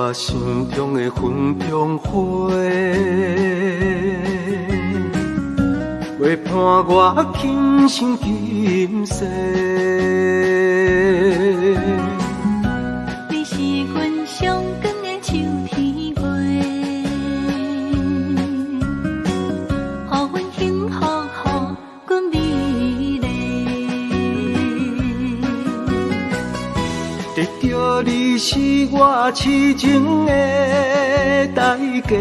我心中的云中花，陪伴我今生今世。你是阮上光的秋天月，予阮幸福，予阮美丽。得到你是我痴情的代价，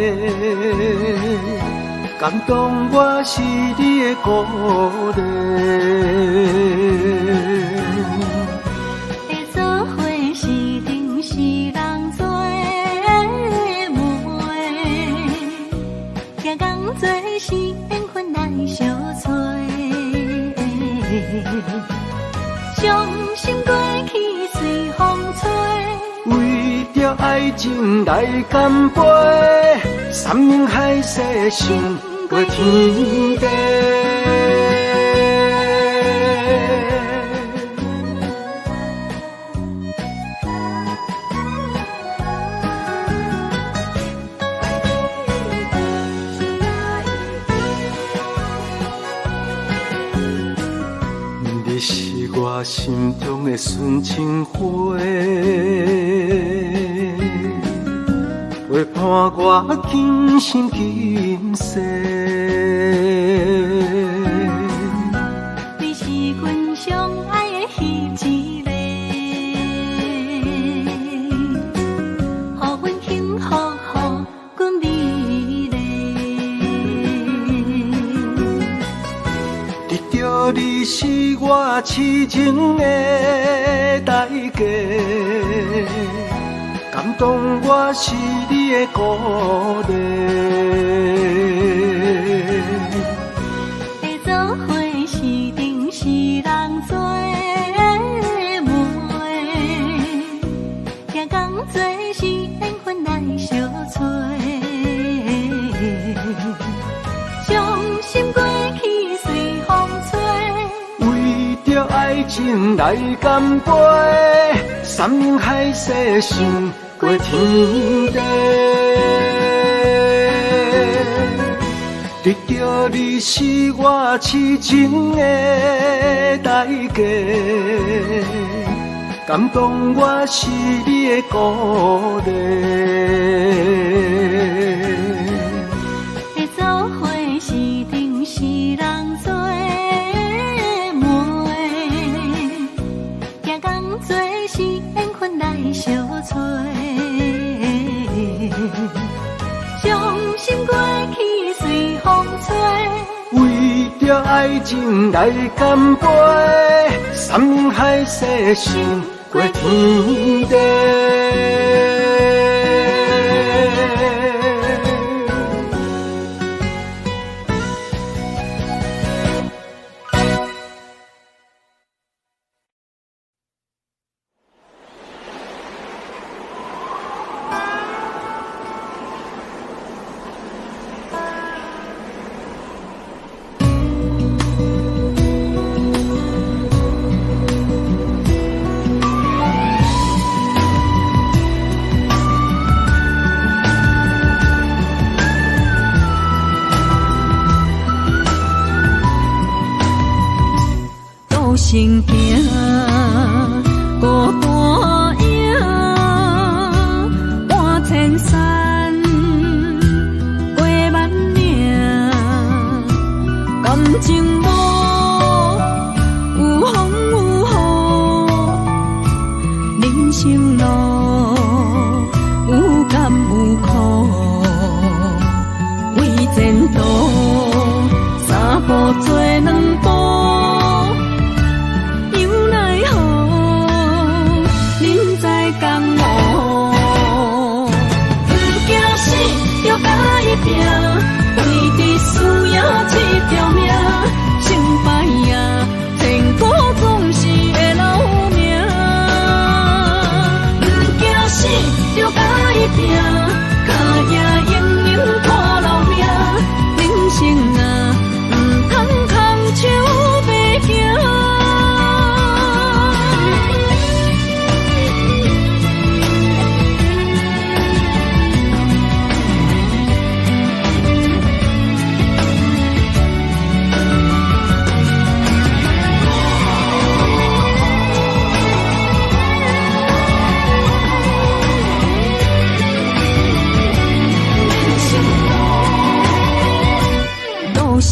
感动我是你的鼓励。会做伙是定是人做媒，行工做是缘分来相找。伤心过去随风吹，为着爱情来干杯，山盟海誓信过天地。你是我心中的纯情花，陪伴我今生今世。你是阮上爱的彼一个，予阮幸福，予阮美丽。得到你是我痴情的代价，感动我是你的鼓励。会做伙是定是人做媒，行工做是缘分来相找。伤心过去随风吹，为着爱情来干杯，山盟海誓信过天地。得到你是我痴情的代价，感动我是你的鼓励。会做伙是定是人做媒，行工做是缘分来相找。伤心过去随风吹，为着爱情来干杯，山盟海誓信过天地。行行，孤单影，半千山，过万岭，感情无有风有雨，人生路有甘有苦，为前途三步做两步。为你需要这条命，成败呀，天国总是会留名。不惊死，就甲伊拼，脚也硬硬拖老命。人生啊，唔通空手白行。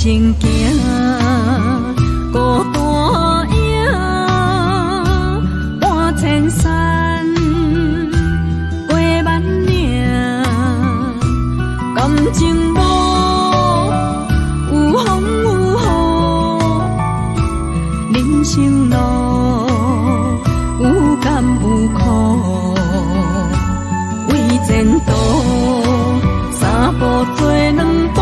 行行，孤单影，半千山，过万岭，感情无有风有雨，人生路有甘有苦，为前途三步做两步。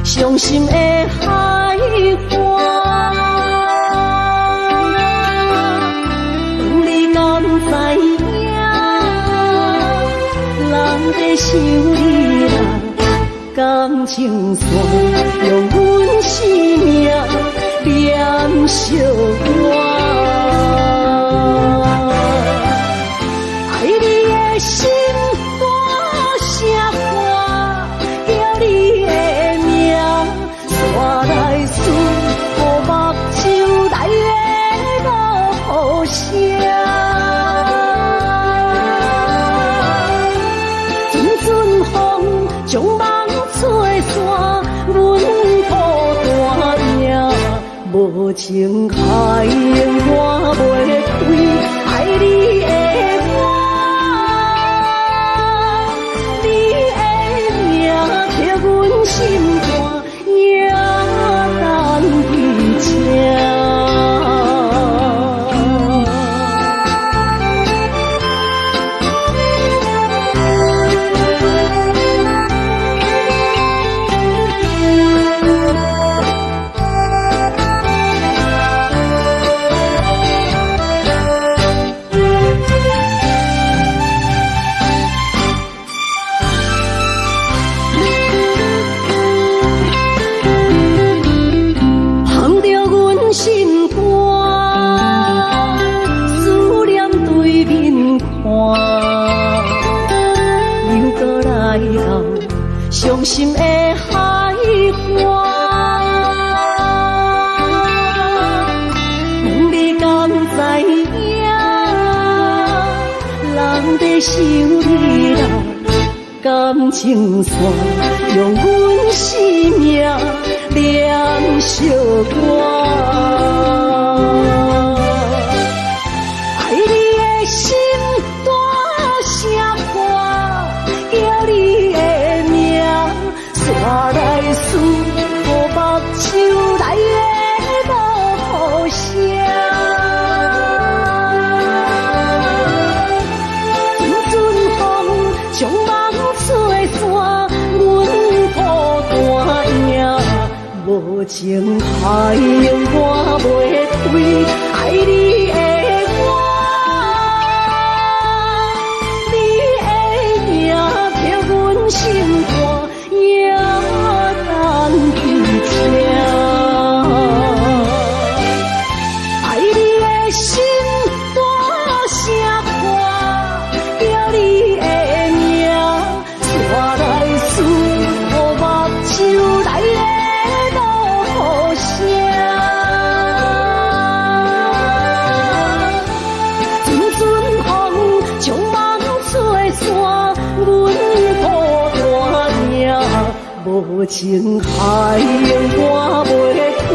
伤心的海花，你敢知影？人在想你啦，感情线用阮生命连相挂。爱你的心大声喊，叫你的名，山来思，雨目睭来的落雨声。阵阵风将梦吹散，阮孤单影，无情海我袂开，爱你的我。心肝也难回家。心肝，思念对面看，又搁来到伤心的海花。问你敢知影？人在想你啦，感情线用阮生命连相挂。爱你的心大声喊，叫你的名，山来思，雨目睭来的落雨声。阵阵风将梦吹散。情太勇，我袂开爱你的我，你的名刻阮心肝，也难记情。爱你的心大声看，叫你的名，山来思雨目睭来的落声。阵阵风将梦吹散，阮孤单命，无情海涌我袂开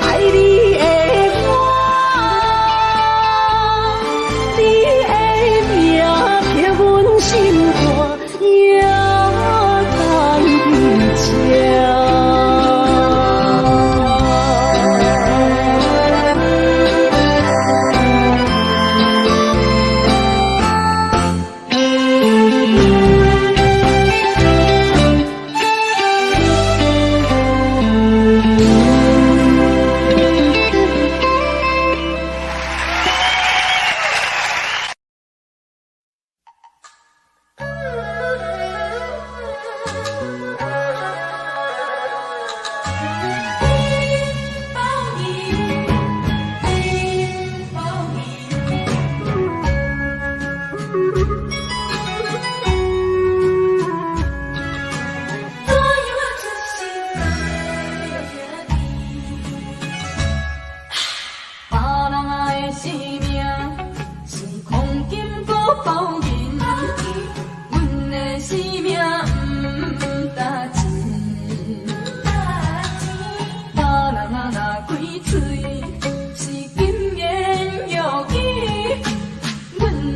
爱你的我。心肝也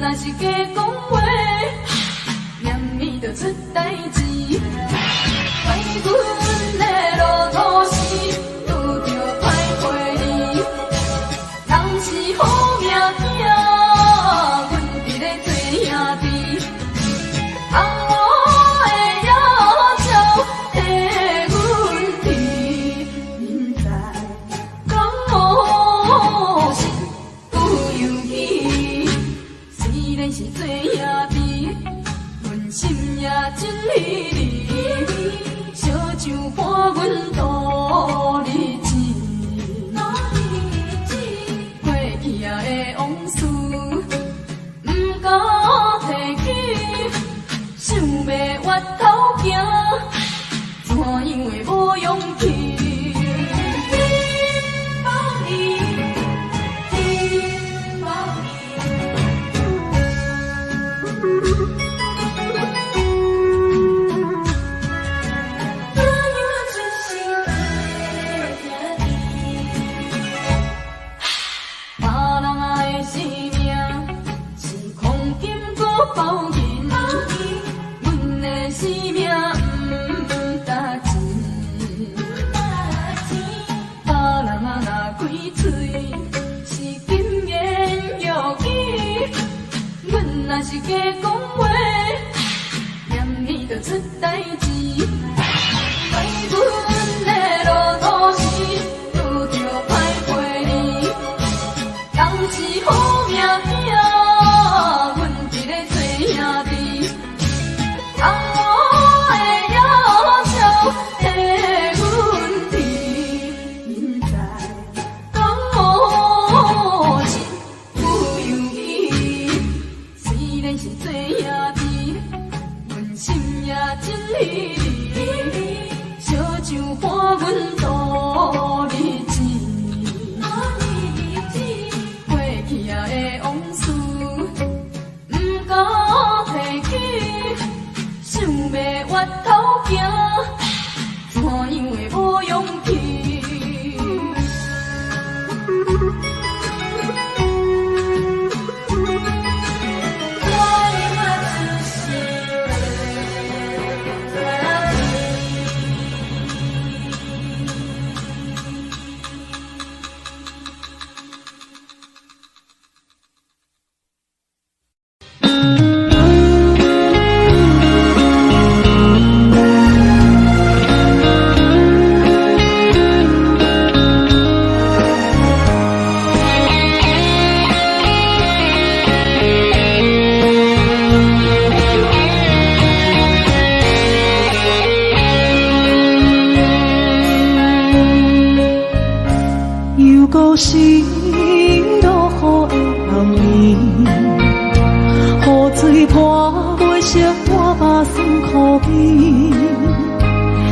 难记情。雨水泼袂湿我目酸苦味，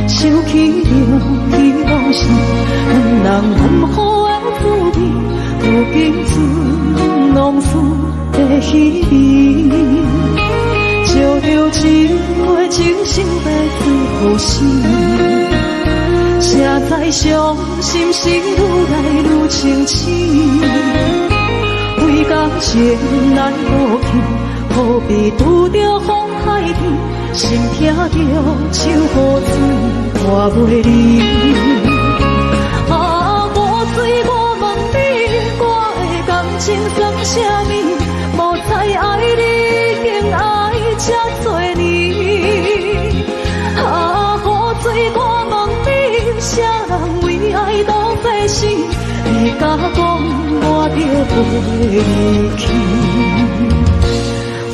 想起着彼拢是两人难好的滋味，如今只拢输在稀微。照着一月情深白最好死，谁知伤心事愈来愈清醒。为感情来落去，何必拄着风海天？心痛着秋雨水看袂离。啊，雨水我问你，我的感情算啥物？无猜爱你，竟爱这多年。啊，雨水我问你，啥人为爱都费死？你甲讲我着袂离去，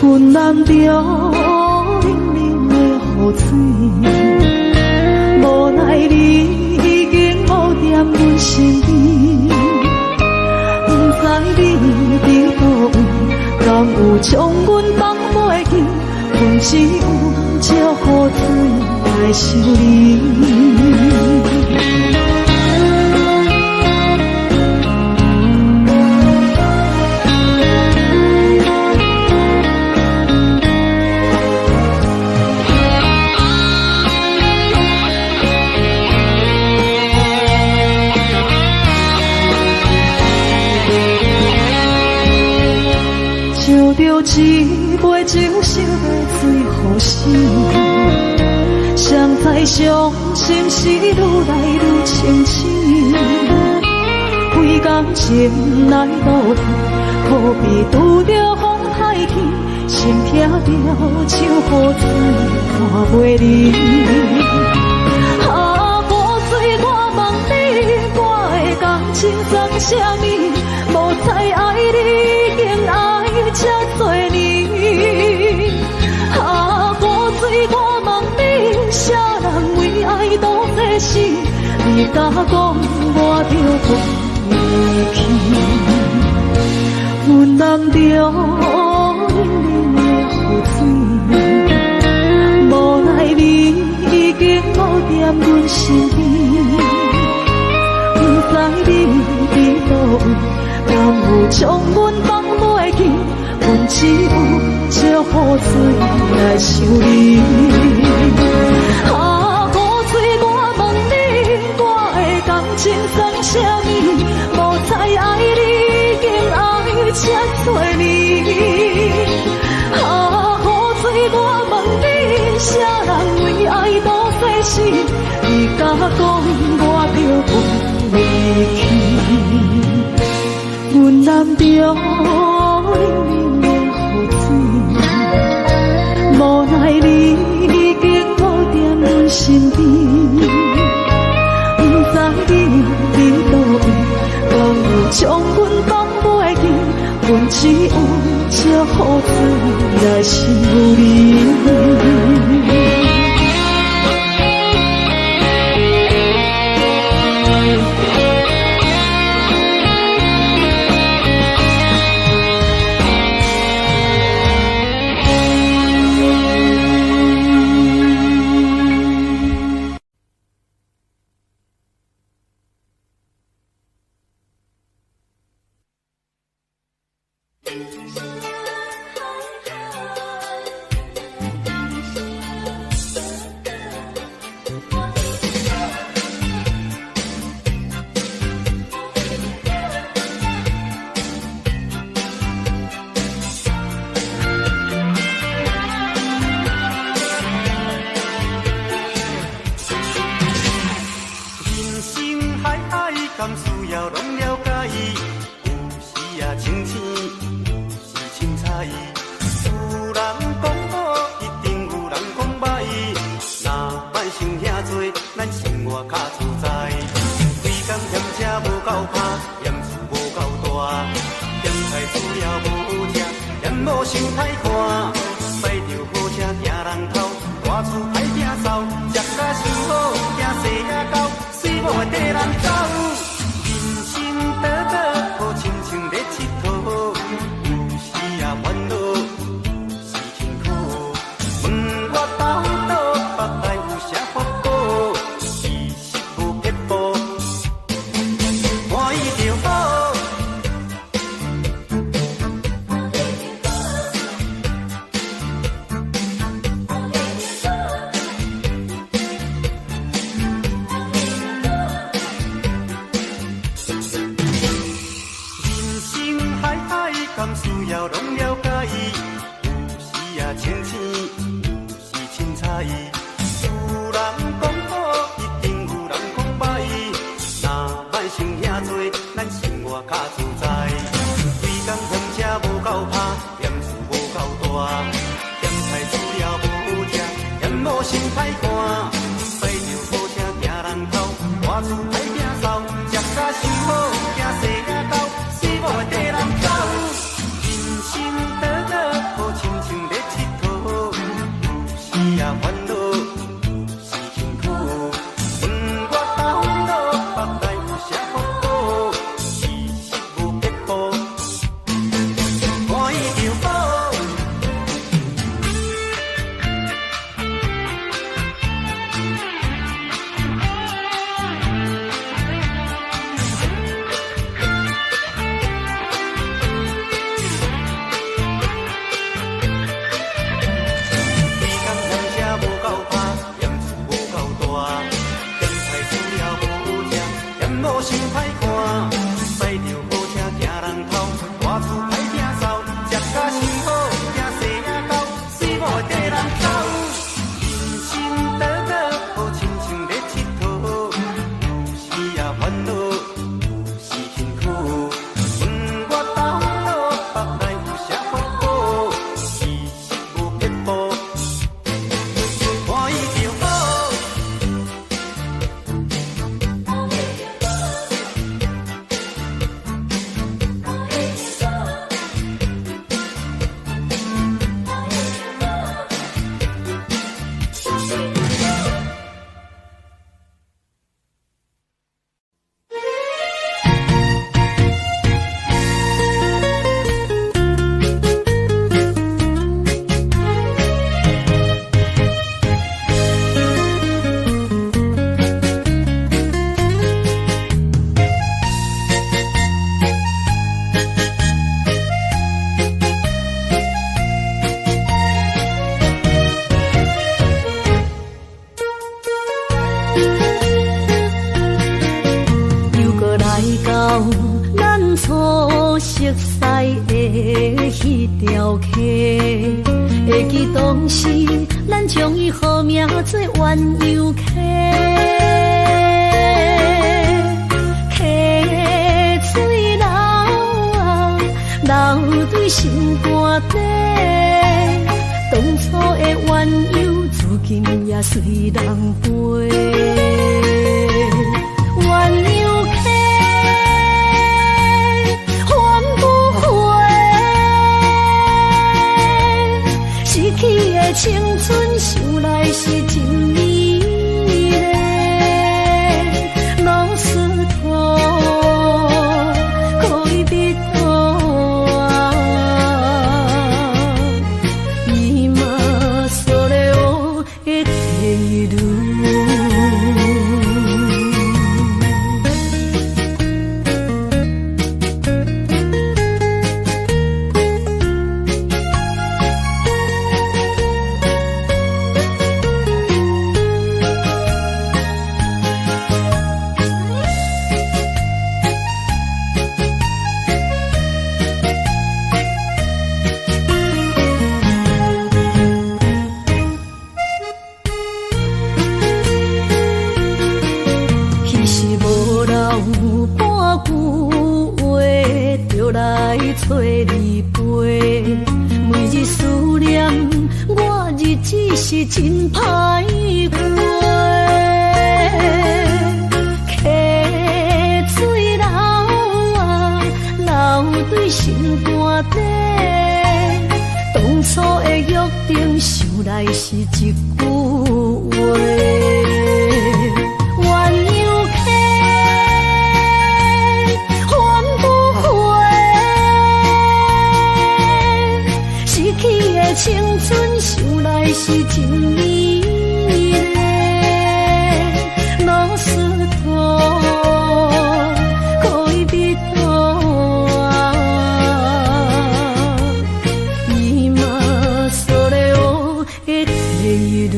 阮淋着冷冷的雨水，无奈你已经无踮阮身边，不知你伫倒位，敢有将阮放袂记？阮只有借雨水来想你。一杯酒烧的最好死，谁知伤心事愈来愈清醒。为感情来落去，何必拄着风海起？心痛着秋雨水看袂离。啊，雨水我问你，我的感情算啥物？无猜爱你，竟爱这多年。啊，雨水我问你，啥人为爱都费死？你甲讲我着袂离去，阮淋着冷冷的雨水，无奈你已经无踮阮身边，不知你伫倒位，敢有将阮放袂记？阮只有借雨水来想你。啊，雨水我问你，我的感情算啥物？无猜爱你，竟爱这多年。啊，雨水我问你，啥人为爱都费死？你甲讲我着袂离去，阮淋着冷冷的雨水，无奈你已经无踮阮身边，不知你伫倒位，敢有将阮放袂记？阮只有借雨水来想你。咸菜煮了无食，嫌某心歹寒。摆着好车行人头，外厝歹摒扫，食甲伤好，惊细仔狗，死某会跟人走。人生短短，好亲像咧佚佗，有时也烦恼，有时辛苦。问我头脑腹内有啥福报，其实无结果，欢喜就好。心歹寒，摆着好车行人头，外厝歹摒扫，食甲伤好，惊细仔狗，死某会跟人走。人生短短，好亲像咧佚佗，有时也烦恼，有时辛苦。问我头脑腹内有啥福报，其实无结果，欢喜就好。咱初熟悉的迄条溪，会记当时咱将伊号名做鸳鸯溪。溪水流啊，流对心肝底。当初的鸳鸯，至今也随人陪。鸳鸯溪。青春想来是真美丽，老师徒可以比多啊，伊嘛所了的地路。找你陪，每日思念，我日子是真歹过。溪水流啊，流对心肝底。当初的约定，想来是一句话。青春想来是真美丽，老师徒可以比多啊，伊嘛所了的地路。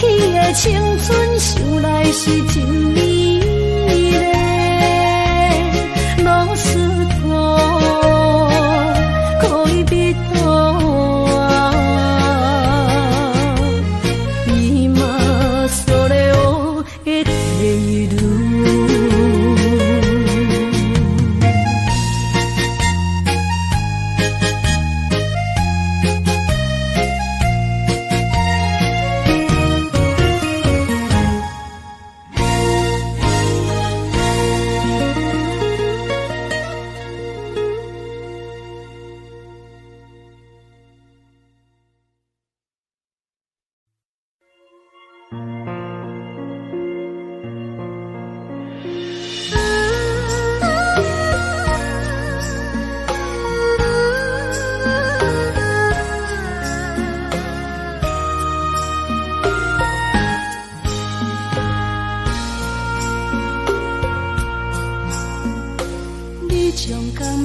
去的青春，想来是真美丽。老师徒可以别多啊，伊嘛所咧学的体路。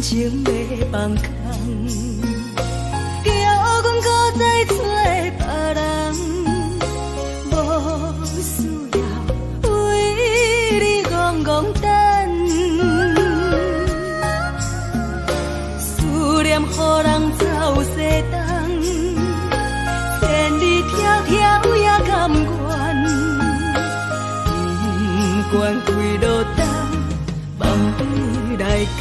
情要放空，叫阮搁再找别人，无需要为你戆戆等。思念予人走西东，千里迢迢也甘愿，不管几路灯，梦里来干。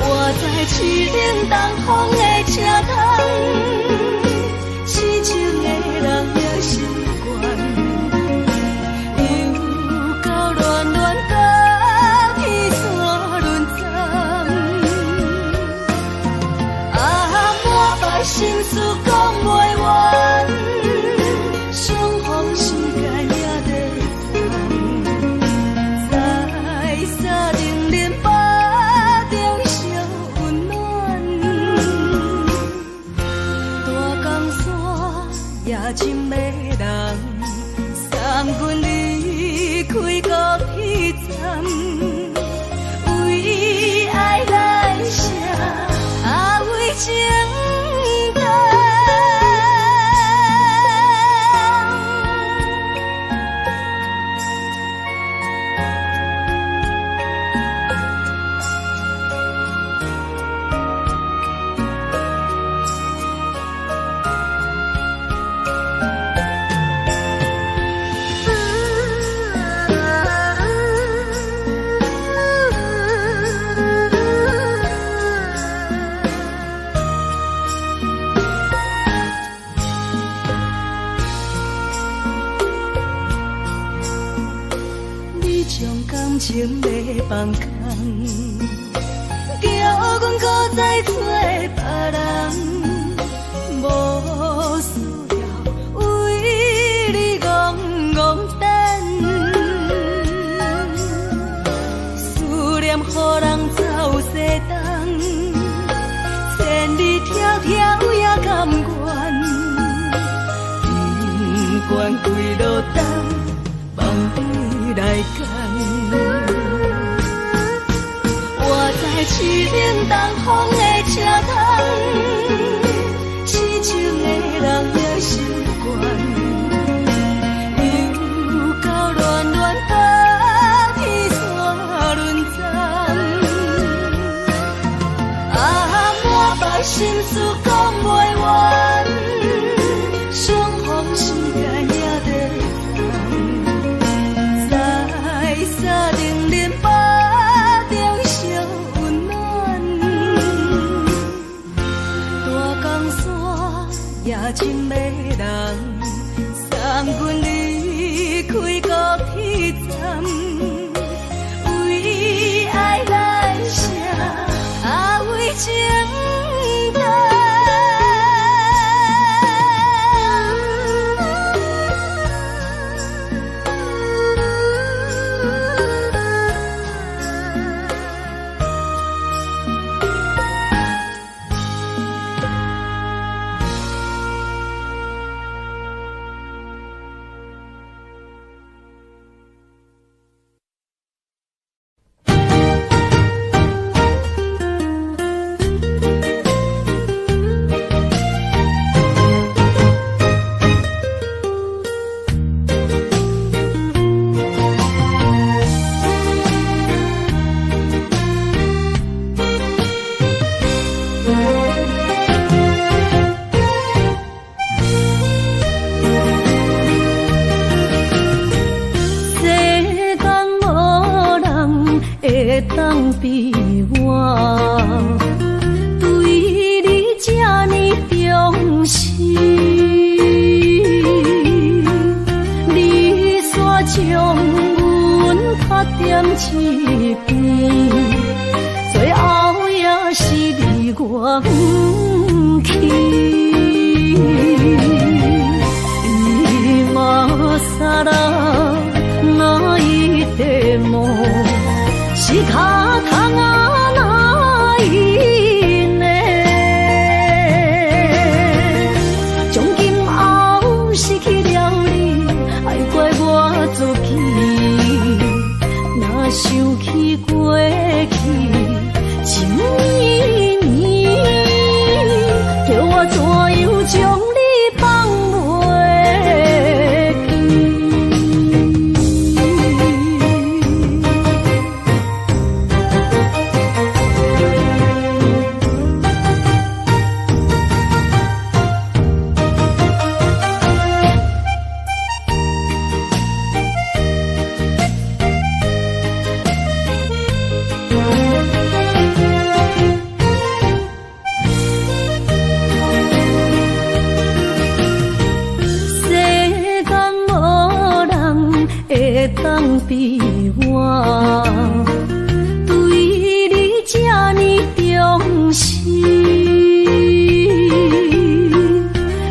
我在市顶东风的车窗，痴情的人也习惯，又到乱乱甲天山轮站。啊，满腹心事讲袂完，相逢时间也在长，在沙丁林巴中烧温暖，大江山也真迷人，送阮离开高铁站，为爱来写为情长。情要放空，叫阮搁再找别人，无需要为你戆戆等。思念予人走西东，千里迢迢也甘愿，不管几路灯，梦里来干。在市顶东风的车窗，痴情的人也习惯，又到乱乱甲天山轮站。啊，满腹心事讲袂完，相逢时间也在长，在沙丁林巴中烧温暖，大江山也真迷人。会当比我对你这呢重视，你煞将阮拍点一边，最后也是你我不去。今さら泣いても仕方がないね。从今后失去了你，爱怪我自己。若想起过去情绵绵，叫我怎样将你放袂？当比我对你这呢重视，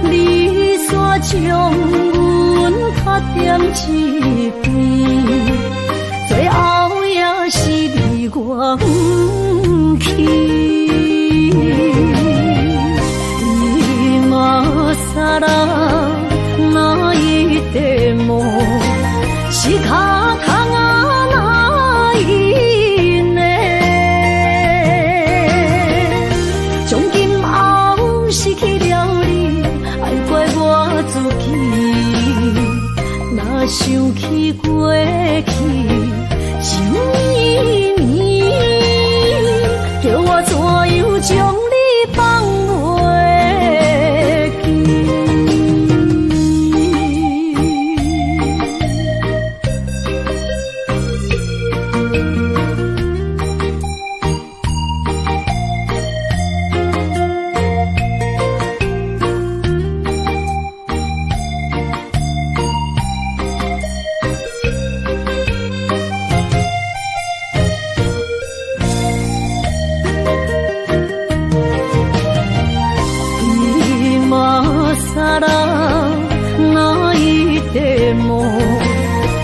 你煞将阮拍点一边，最后也是你我不去。今さら泣いても仕方がないね。从今后失去了你，爱怪我自己。若想起过去情绵绵，叫我怎样将你放袂记？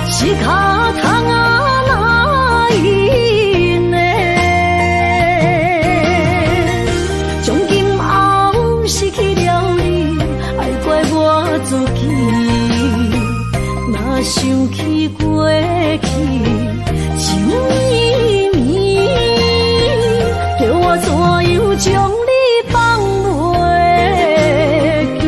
仕方がないね。从今后失去了你，爱怪我自己。若想起过去情绵绵，叫我怎样将你放袂记？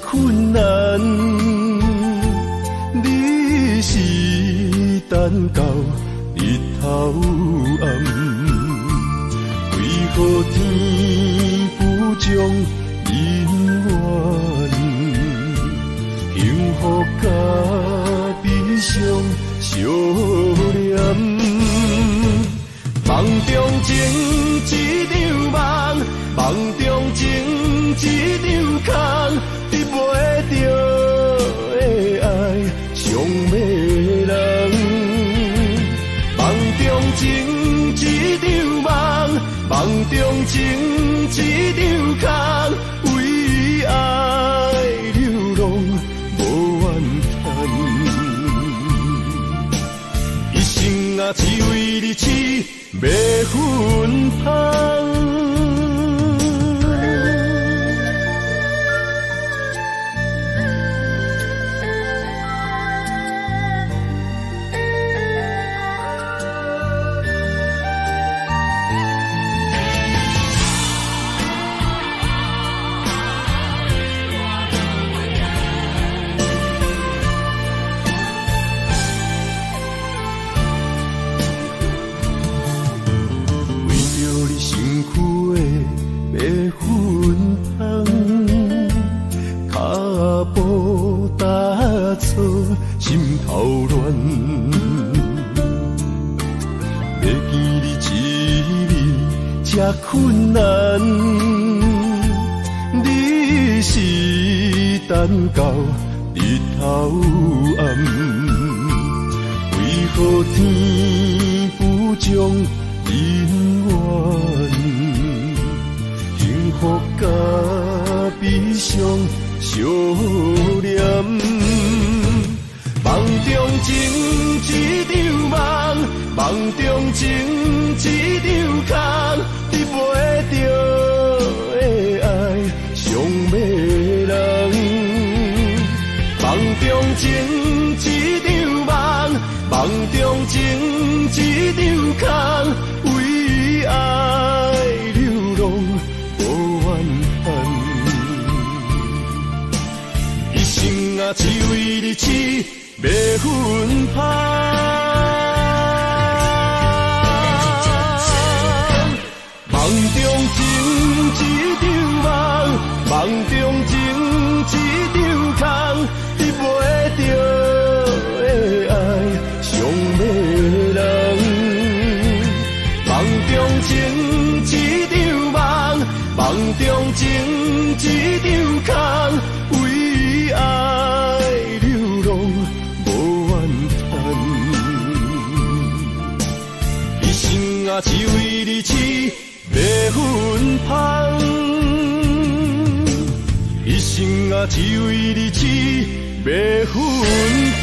困难，你是等到日头暗，为何天不将恩怨，幸福家己上相念。梦中情一场梦，梦中情一场空，得袂着的爱上迷人。梦中情一场梦，梦中情一场空，为爱流浪无怨叹。一生啊，只为你痴。要分芳。心头乱，要见你一面这困难，你是等到日头暗，为何天不将人怨？幸福甲悲伤相连。梦中情一场梦，梦中情一场空，得袂着的爱上迷人。梦中情一场梦，梦中情一场空，为爱流浪无怨叹。一生啊，只为你痴。要分芳，梦中情一场梦，梦中情一场空，得袂着的爱上迷人。梦中情一场梦，梦中情一场空，为爱流浪。啊，只为你痴，要分芳。一生啊，只为你痴，要分芳。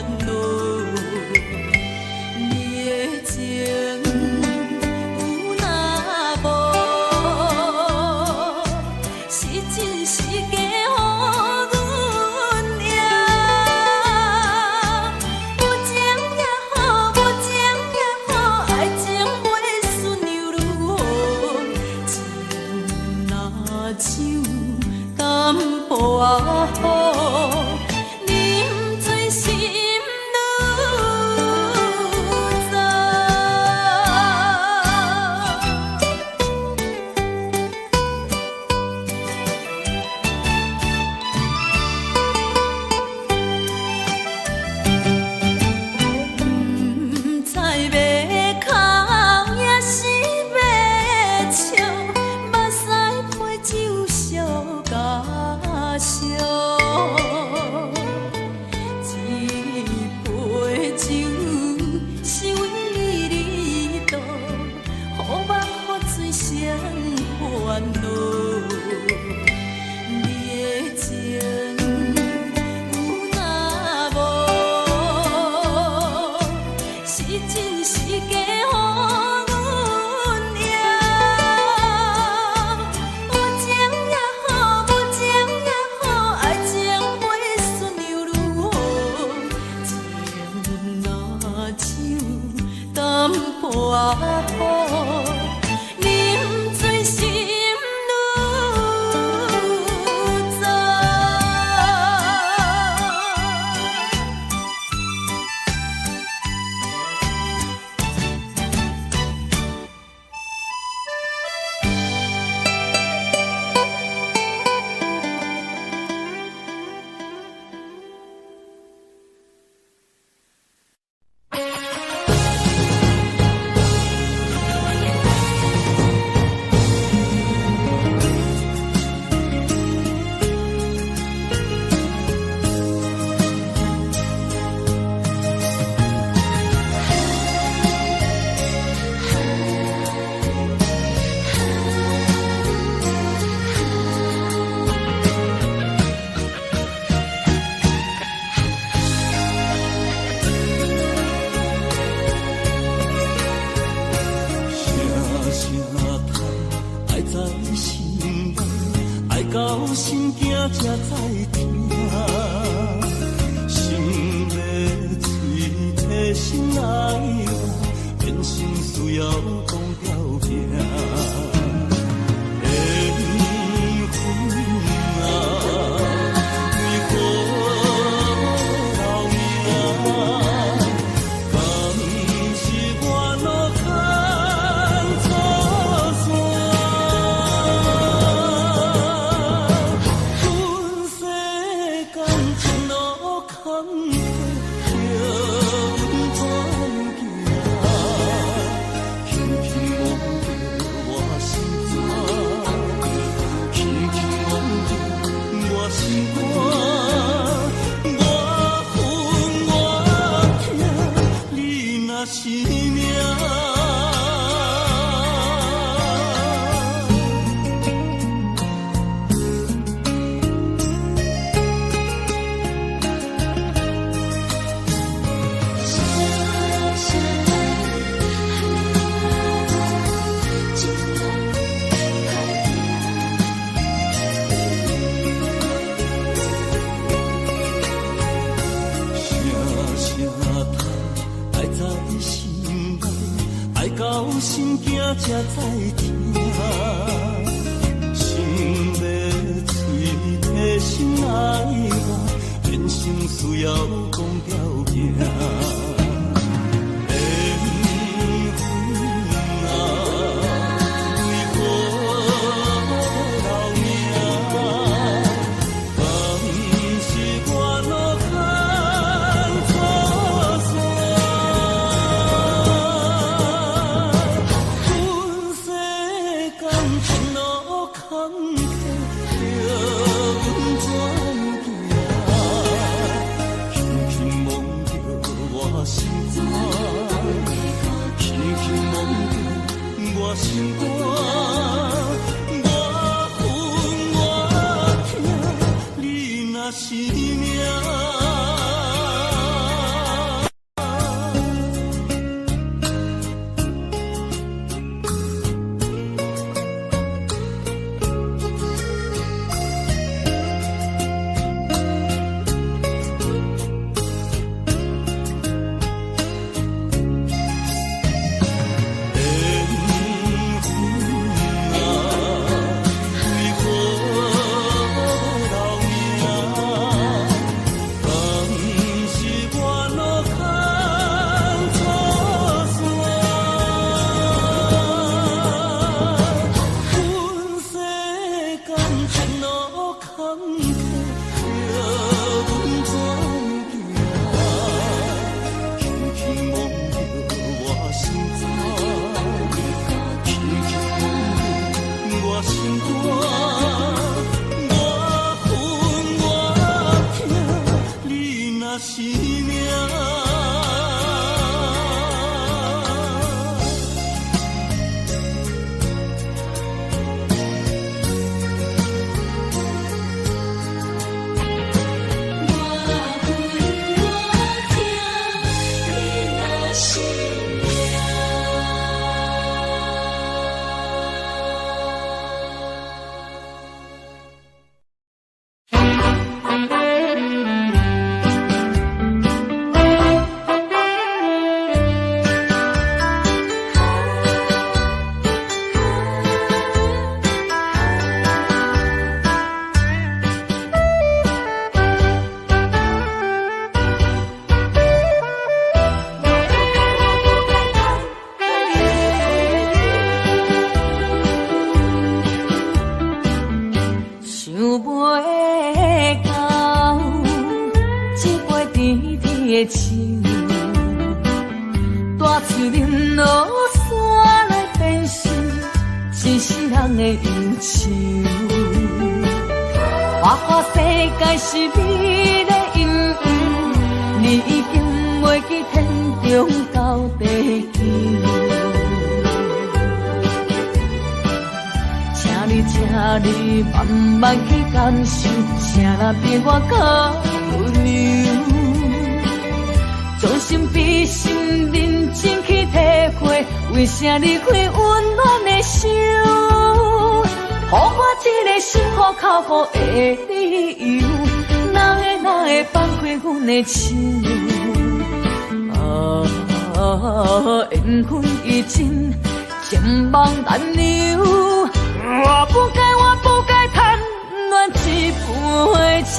恼。你的情有若无，是真是假予阮赢。有情也好，无情也好，爱情袂顺流如雨，情若像淡薄仔雨。到心惊才知听，心要嘴替心爱我，变心需要讲条命。缘分啊，为何留命？敢是我路坎错线？世间前路坎坷，叫阮怎行？轻轻摸着我心肝，轻轻摸着我心肝，我恨我痛，你若是命。到心惊才知听，心要嘴替心爱我，变成需要讲条命。缘分啊，为何留命？敢是我路坎错线？前路坎坷，叫阮怎行？轻轻摸着我心肝，轻轻摸着我心肝，我恨我痛，你若是命。坎坷，阮怎行？轻轻望着我心肝，轻轻望着我心肝。是命。大树林落山来变成一世人的忧愁。花花世界是美的阴影，你已经袂记天中到地球。请你慢慢去感受，谁人比我更温柔？将心比心，认真去体会，为啥离开温暖的手？予我一个心苦口苦的理由，哪会放开阮的心？缘分已尽，情网难留。我不该贪恋一杯酒。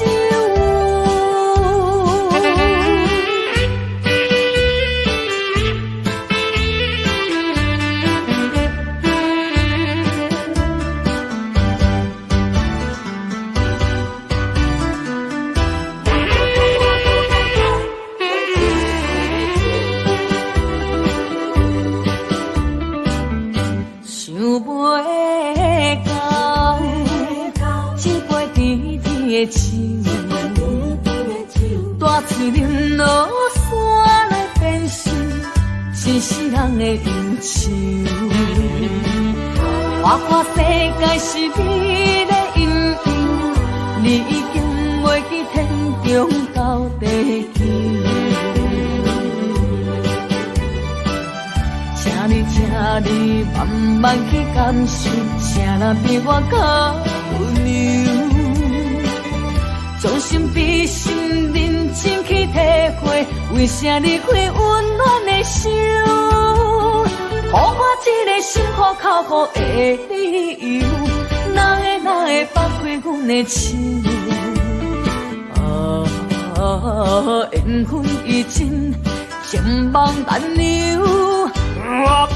大树林落山来变成一世人的忧愁。花花世界是美的阴影，你已经袂记天中到地球。请你慢慢去感受，谁人比我更温柔？将心比心，认真去体会，为啥离开温暖的手？予我一个心苦口苦的理由，哪会放开阮的心？缘分已尽，情网难留。我不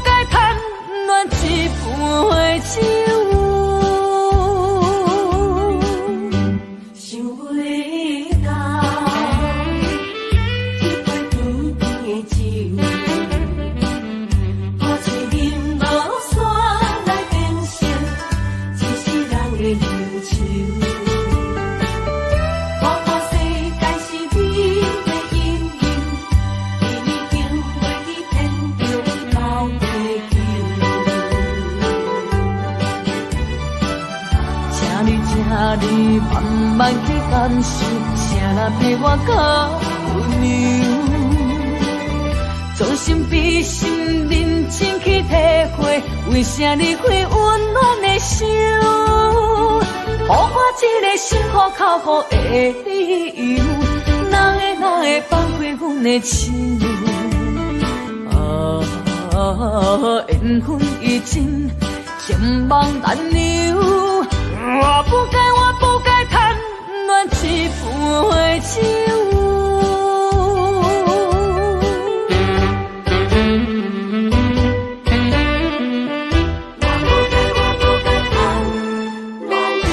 该贪恋一杯酒。你慢慢去感受，谁人比我更温柔？将心比心，认真去体会，为啥离开温暖的手？予我一个心苦口苦的理由，哪会放开阮的心？缘分已尽，情网难留。我不该贪恋一杯酒。我不该贪恋一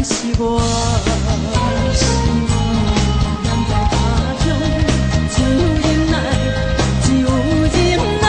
是我。难在他乡，只有忍耐，只有忍耐，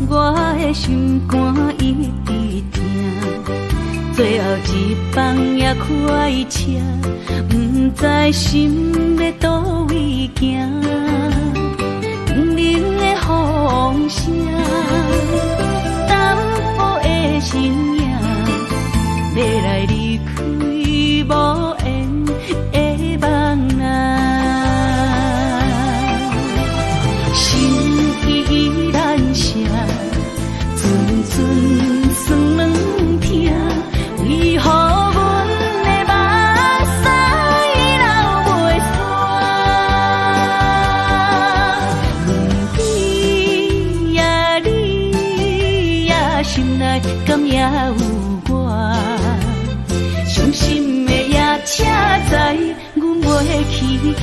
望袂想心肝一直疼，最后一放也开车，不知心要倒位行，冷冷的风声，淡薄的身影，要来离开无缘的梦啊，心依然舍。阵酸软疼，为何阮的目屎流袂煞？问你呀，你呀，心内敢也有我？伤心的夜车载，阮袂去行。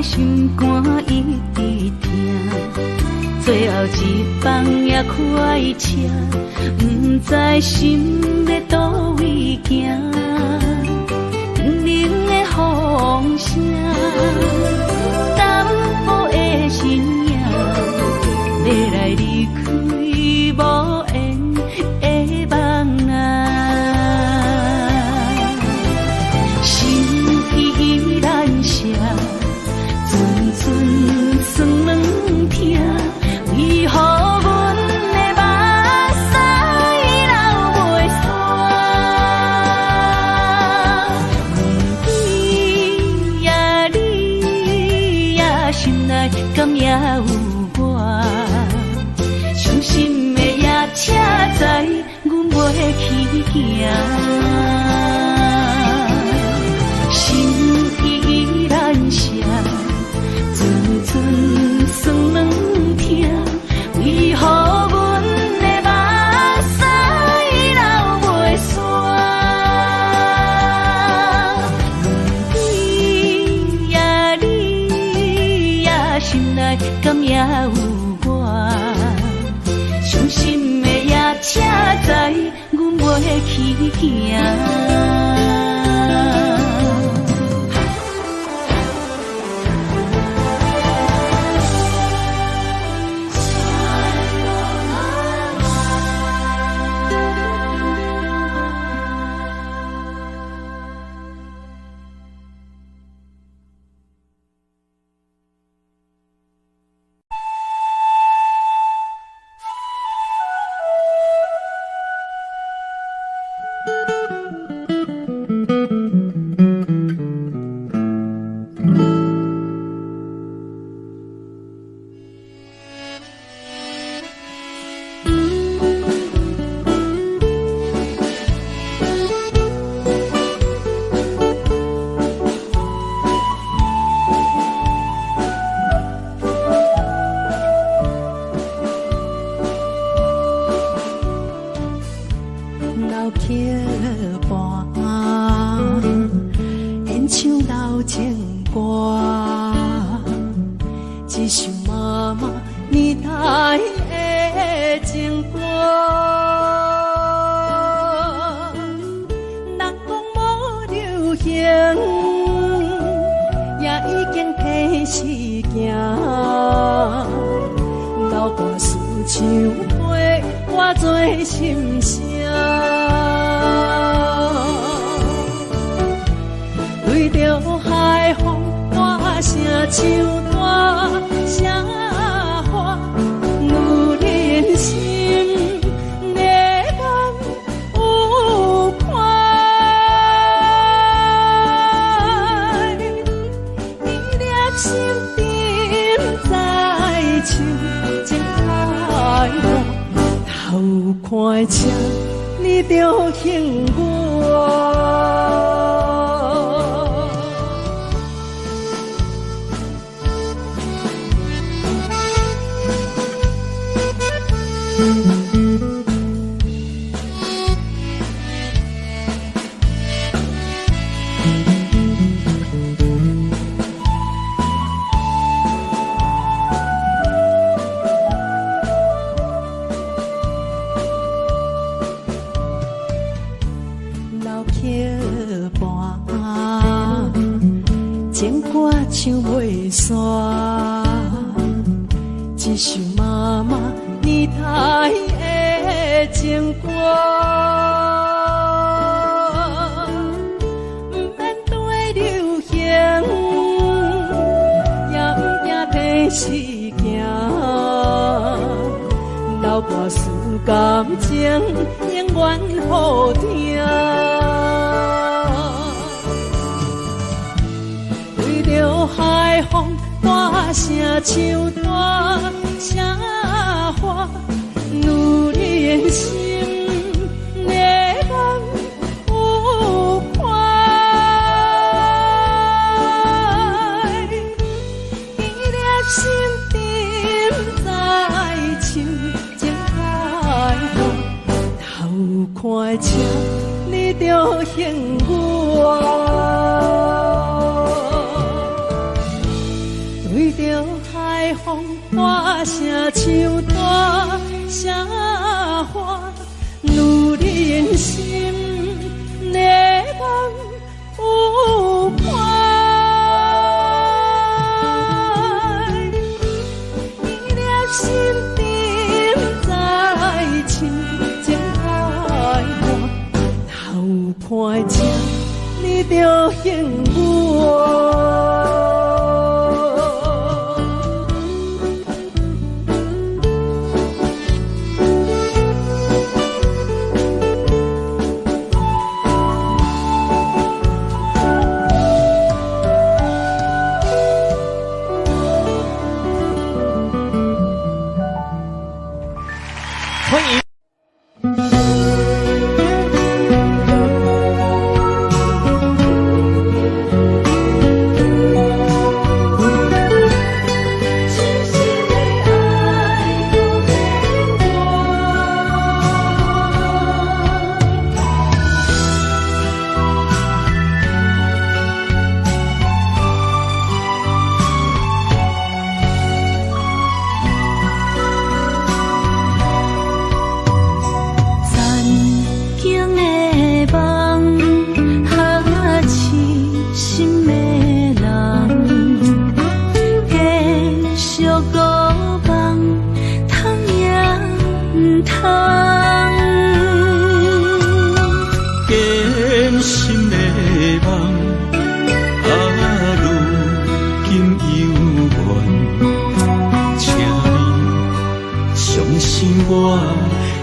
心肝一直疼，最后一放也开车，不知心要倒位行。冷冷的风声，淡薄的身影，要来离开无缘的梦啊，心依然舍。阵酸软疼，为何阮的目屎流袂煞？问你呀，你呀，心内敢也有我？伤心的夜车载，阮袂去行。心依然舍。阵酸软疼，为何阮的目屎流袂煞？问你呀，你呀，心内敢也有我？伤心的夜车载，阮袂去行。流大思像花，化作心声。对着海风大声唱大声话，女人心内梦有款。伊粒心沉在唱情爱歌，头看车你着幸我。老桥畔，情歌唱袂煞，一首妈妈年代的情歌。不免对流行，也不惊天时行。流大思感情，永远好听。对着海风大声唱大声话，女人心内梦有款。伊粒心沉在唱情爱歌，头看车你着幸我。对着海风大声唱大声话，女人心内梦有款。伊粒心沉在唱情爱歌，头看车你着幸我。欢迎。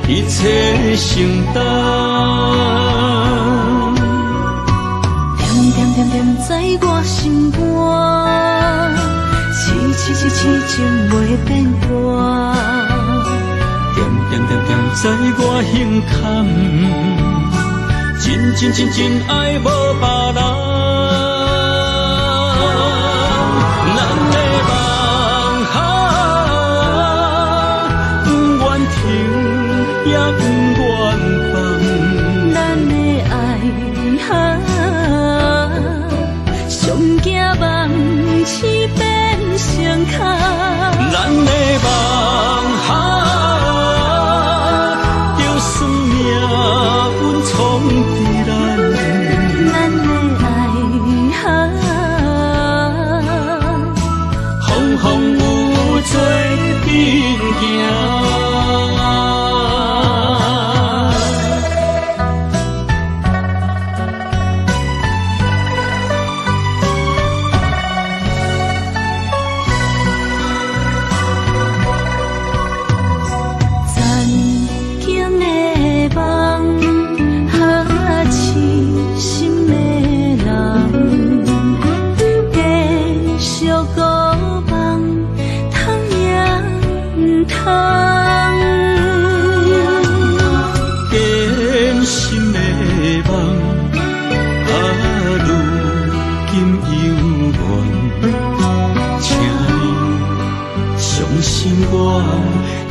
一切承担，点点点点在我心肝，痴情袂变淡，点点点点在我胸坎，真爱无别人。咱的梦就算命运闯在咱的爱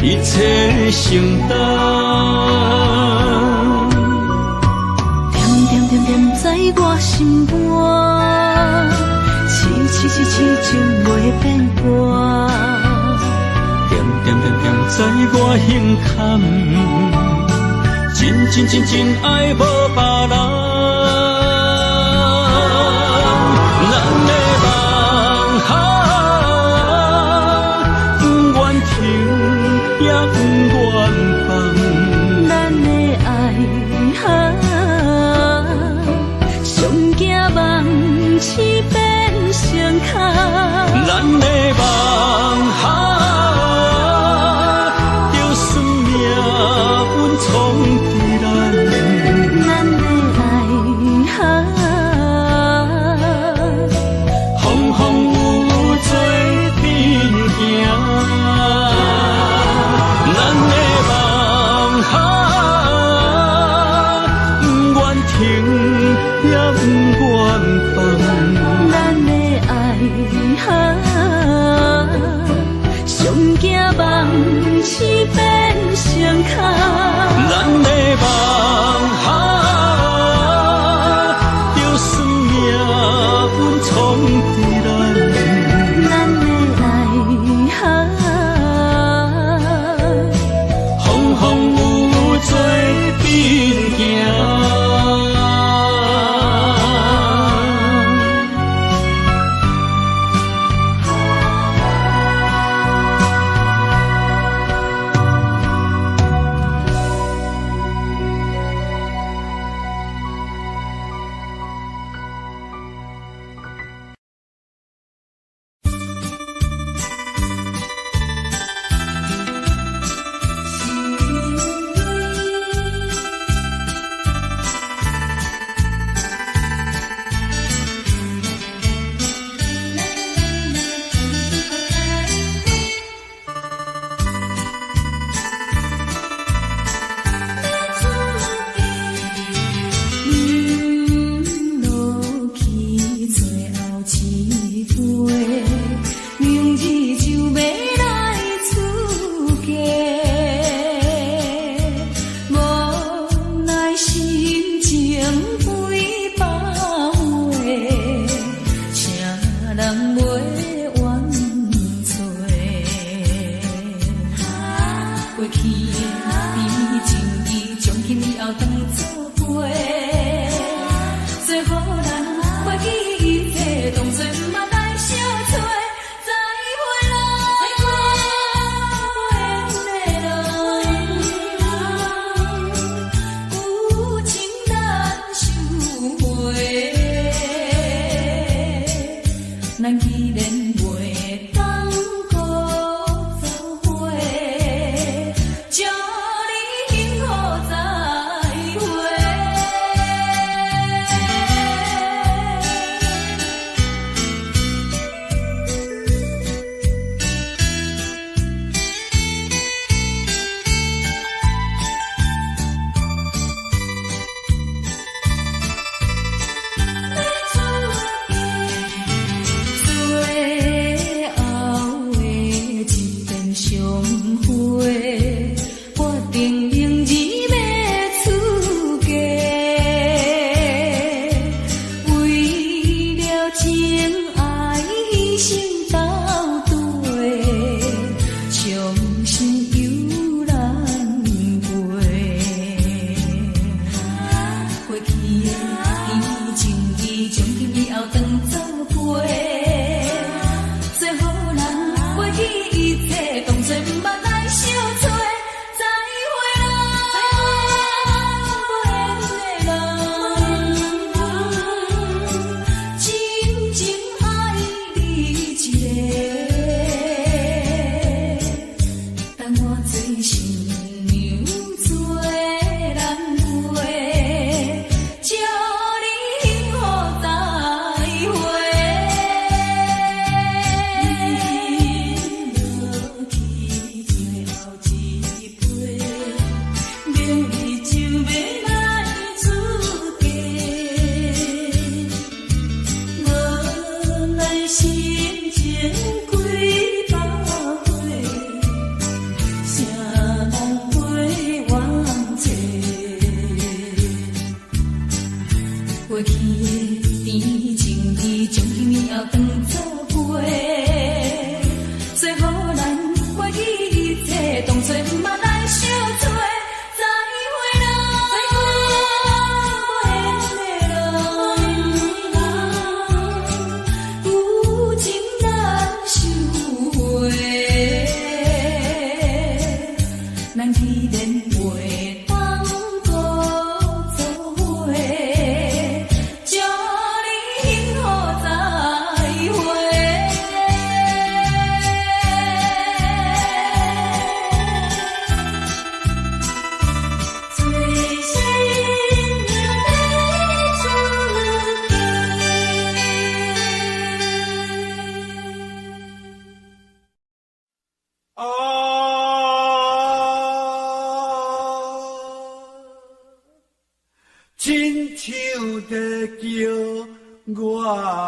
一切承担，点点点点在我心肝，痴痴痴痴情袂变卦，点点点点在我胸坎，真真真真爱无别人。咱的梦哈，不愿停，也不愿放。咱的爱哈，上惊梦痴变成空。咱的梦哈，就算命运冲敌咱。咱的爱哈，风风雨雨做阵行。咱的梦哈，不愿停，也不愿放。咱的爱哈，上惊梦痴变成空。咱的梦哈，就算命运冲敌咱。咱的爱哈，风风雨雨做阵行。最好人过去一切，当作捌来相亲像在叫我的。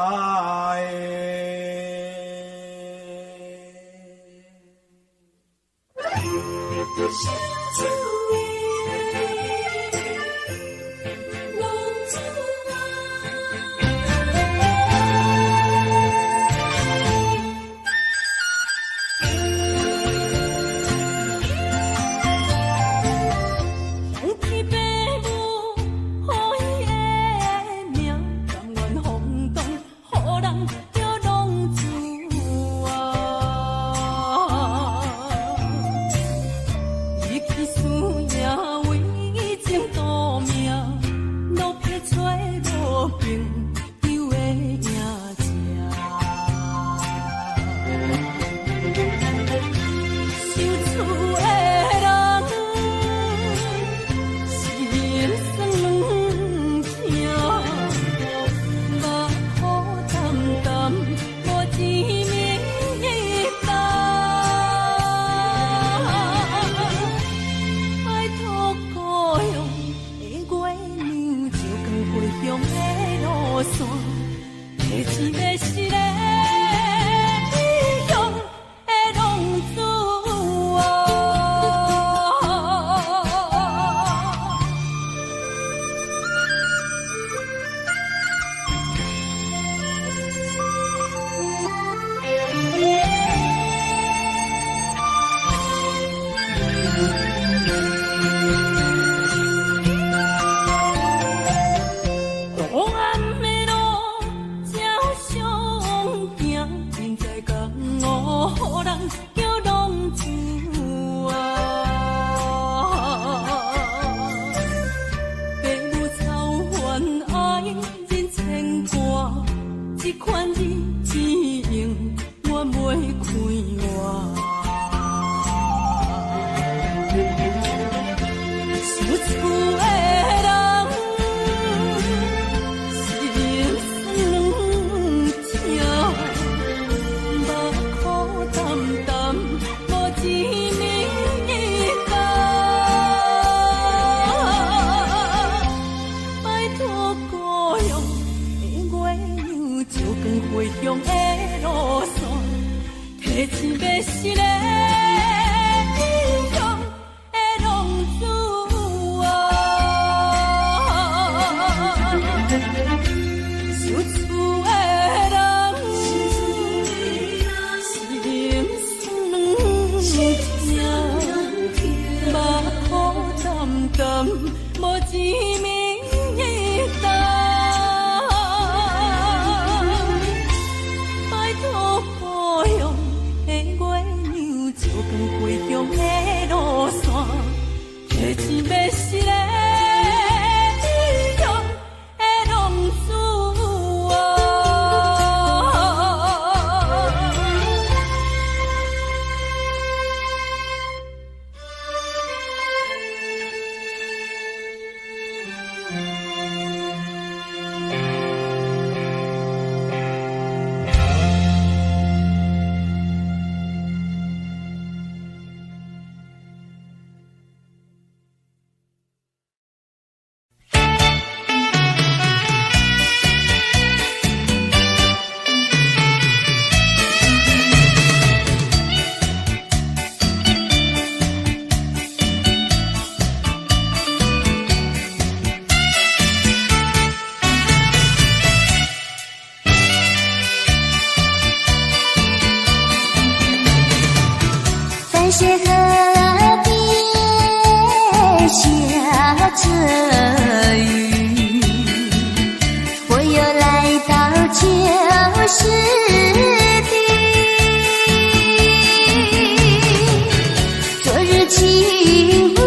幸福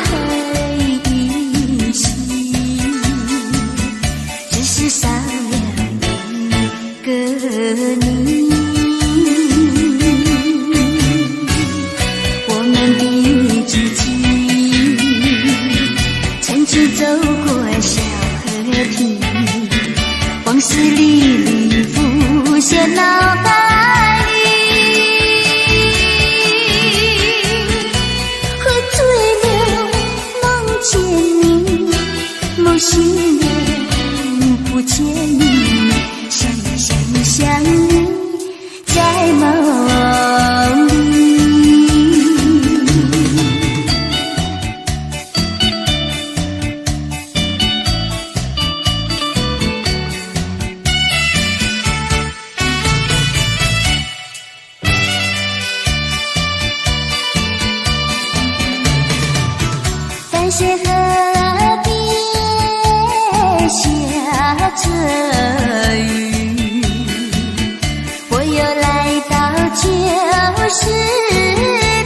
还依稀，只是少了一个你。我们的足迹曾经走过小河堤，往事历历浮现脑海里。喝醉了梦见你，梦醒了不见你，想你在梦里。淡水河边下着雨，我又来到旧时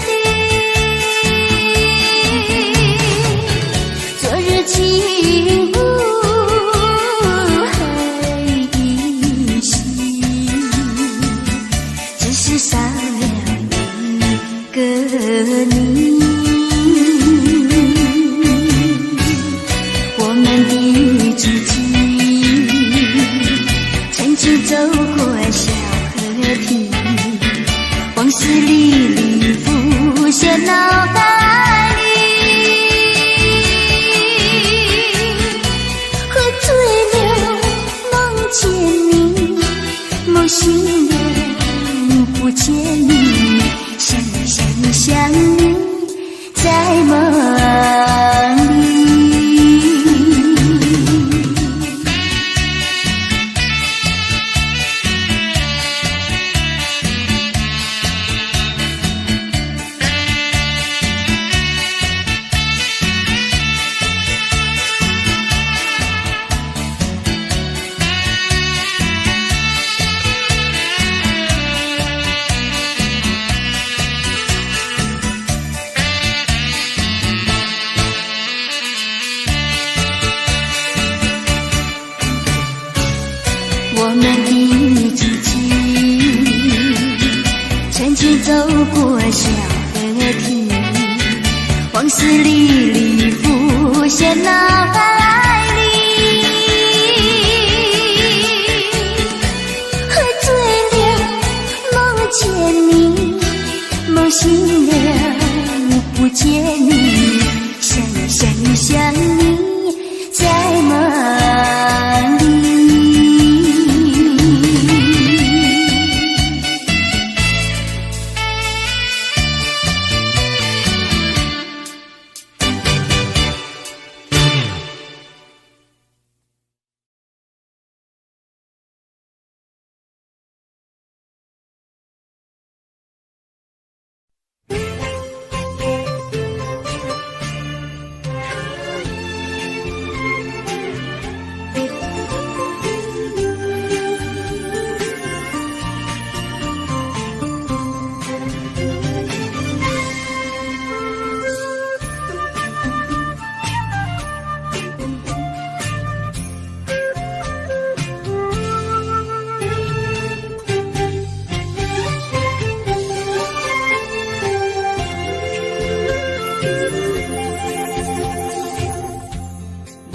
地，昨日情物还依稀，只是少了一个你。我们的足迹曾经走过小河堤，往事历历浮现脑海里。喝醉了梦见你，梦醒了不见你，想你在梦里。我们的足迹曾经走过小河堤，往事历历浮现脑海里。喝醉了梦见你，梦醒了不见你，想你在梦里。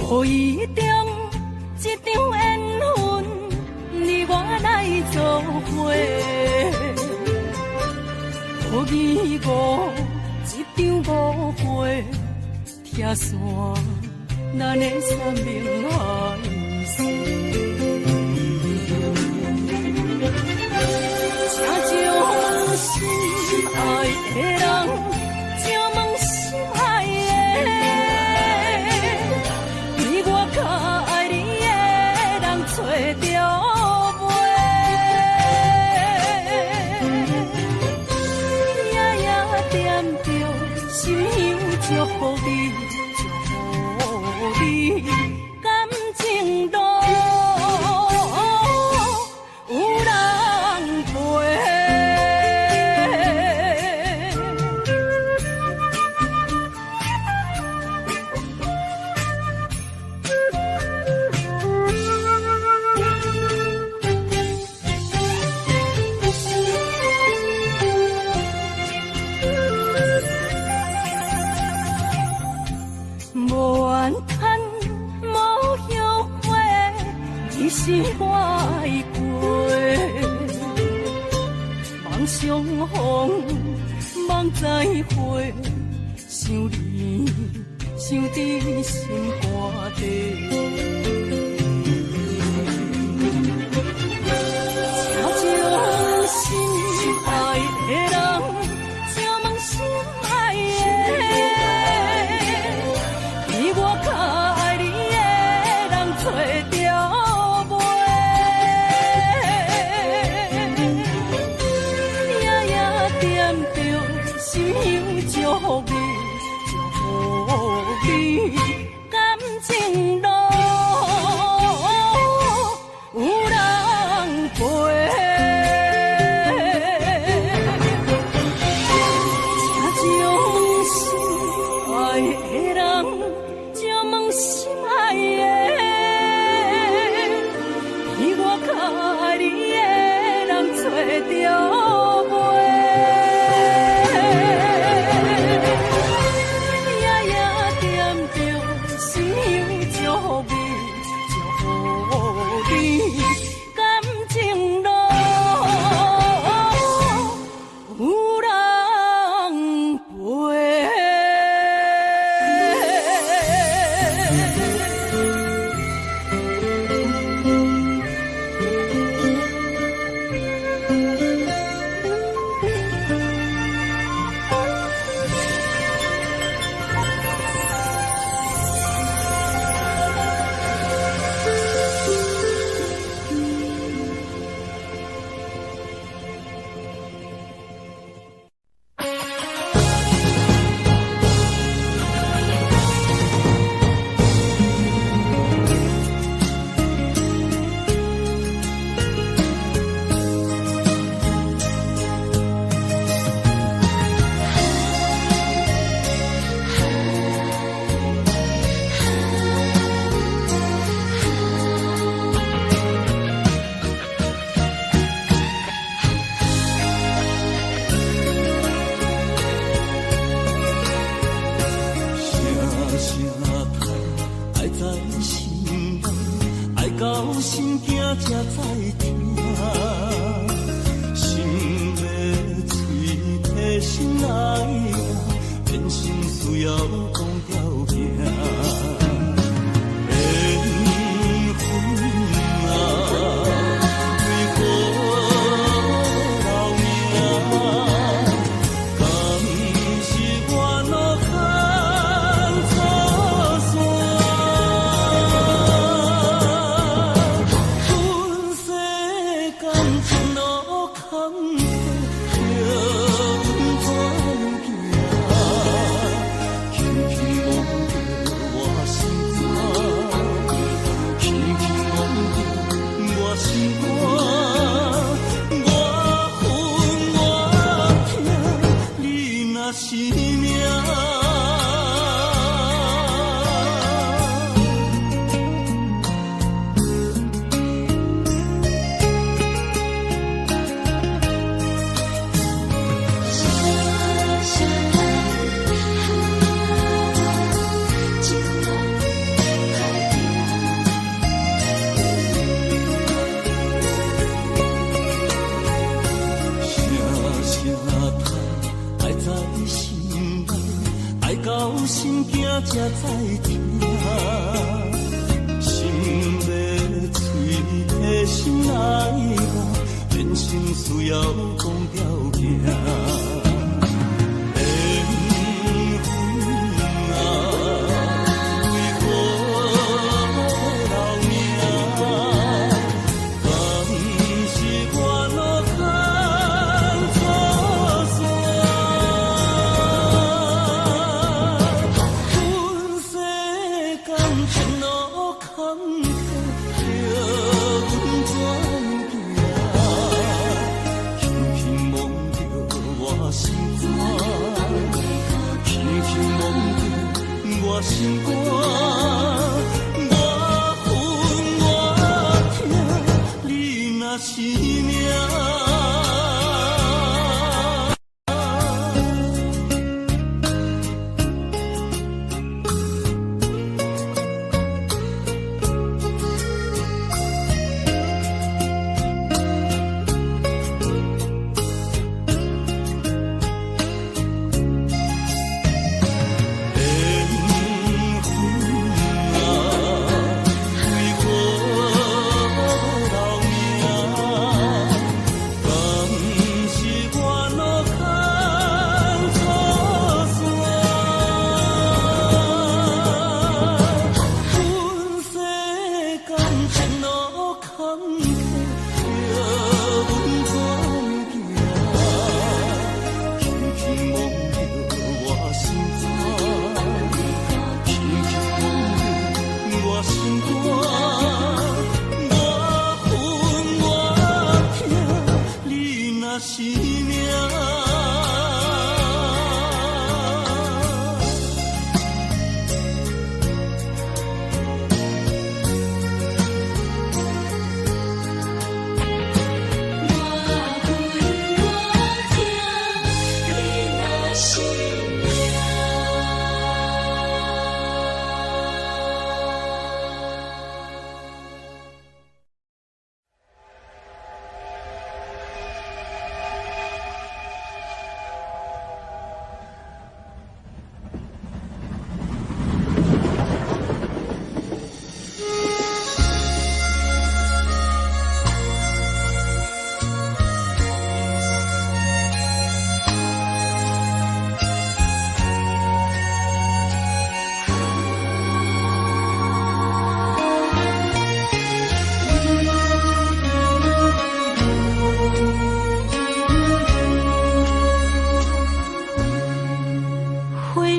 无意中一场缘分，你我来作伙。无义无一场误会，拆散咱的生命海誓。请将心爱的人，请问心爱的。较爱你的人找到袂？夜夜惦着心香祝福你，祝福你感情路有人陪。是我的过，梦相逢，梦再会，想你，想伫心肝底。心爱的人，请问心爱的，比我较爱你的人找着袂？夜夜惦着心香祝福你，祝福你感情路有人陪。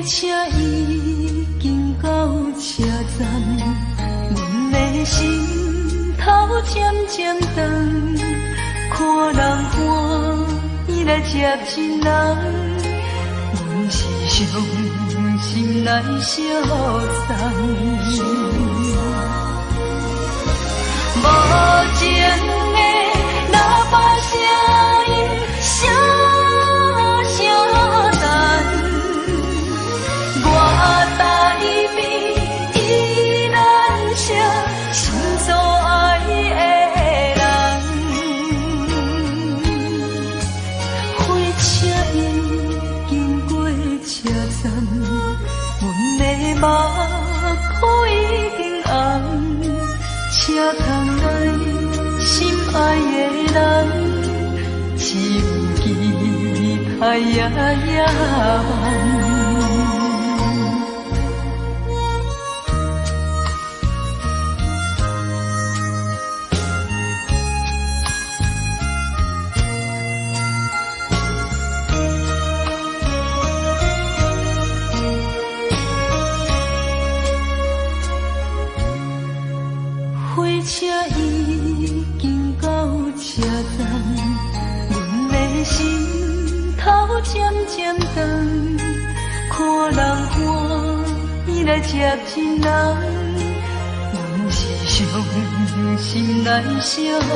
车已经到车站，阮的心头渐渐长，看人欢喜来接亲人，阮是伤心来相送。无情的喇叭声音，声声淡。我台边依然是心所爱的人，火车已经过车站，阮的目眶已经红，车窗内心爱的人，只有期待夜晚。火车已经到车站，阮的心头渐渐长，看人欢喜来接亲人，阮是伤心来相送。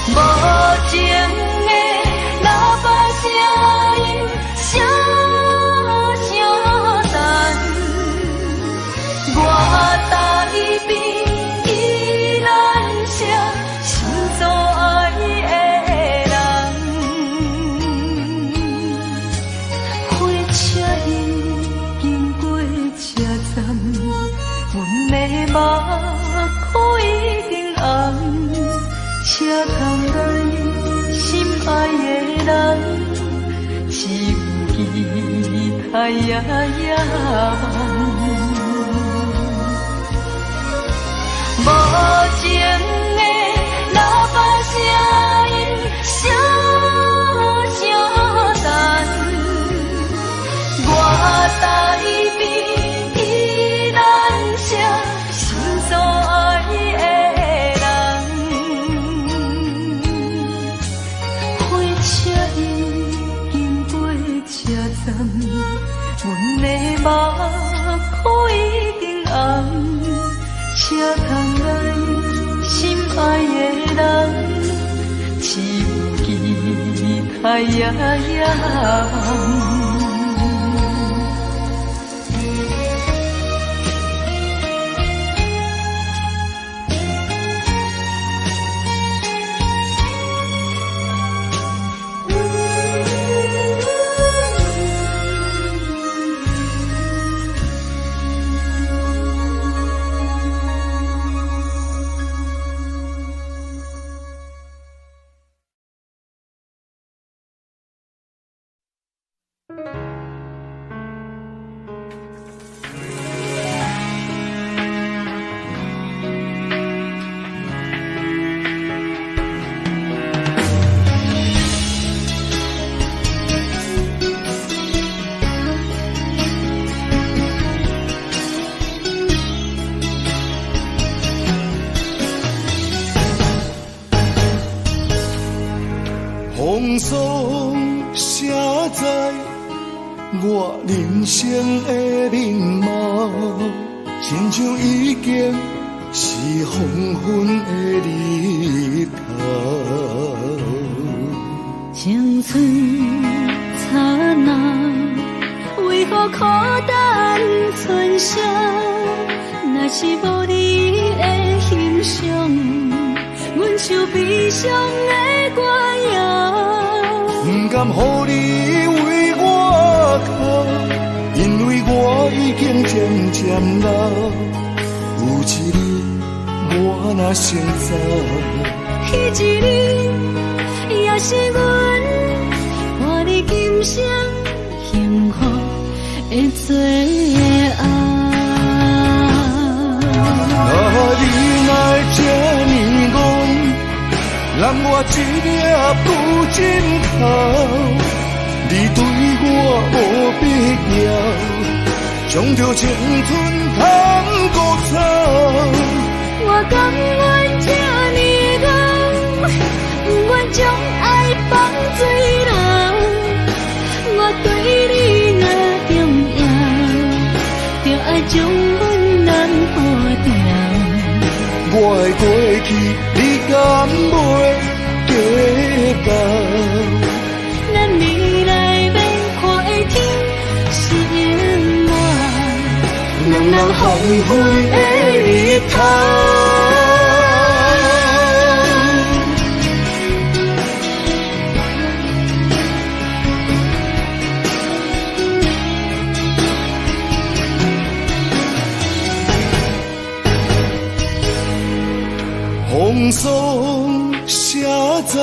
无情的喇叭声音，声声淡。我台边依然是心所爱的人，火车已经过车站，阮的目眶已经红，车窗内心爱的人，只有期待夜晚。无情的喇叭声音，声声淡。我台边依然是心所爱的人，火车已经过车站，阮的目眶已经红，车窗内心爱的人，只有期待夜晚。风霜写在我人生的面貌，亲像已经是黄昏的日头。青春刹那，为何孤单存剩？若是无你的欣赏，阮就悲伤的歌谣。不甘予你为我哭，因为我已经渐渐老。有一日我若先走，彼一日也是阮伴你今生幸福的最后。你来这呢讲，让我一粒不尽头。将着青春通孤草。我甘愿这呢讲，不愿将爱放水人。我对你若重要，就爱将阮人保重。我的过去，你敢袂记到？咱未来免看的天是永远，人人黄昏的日头。风霜写在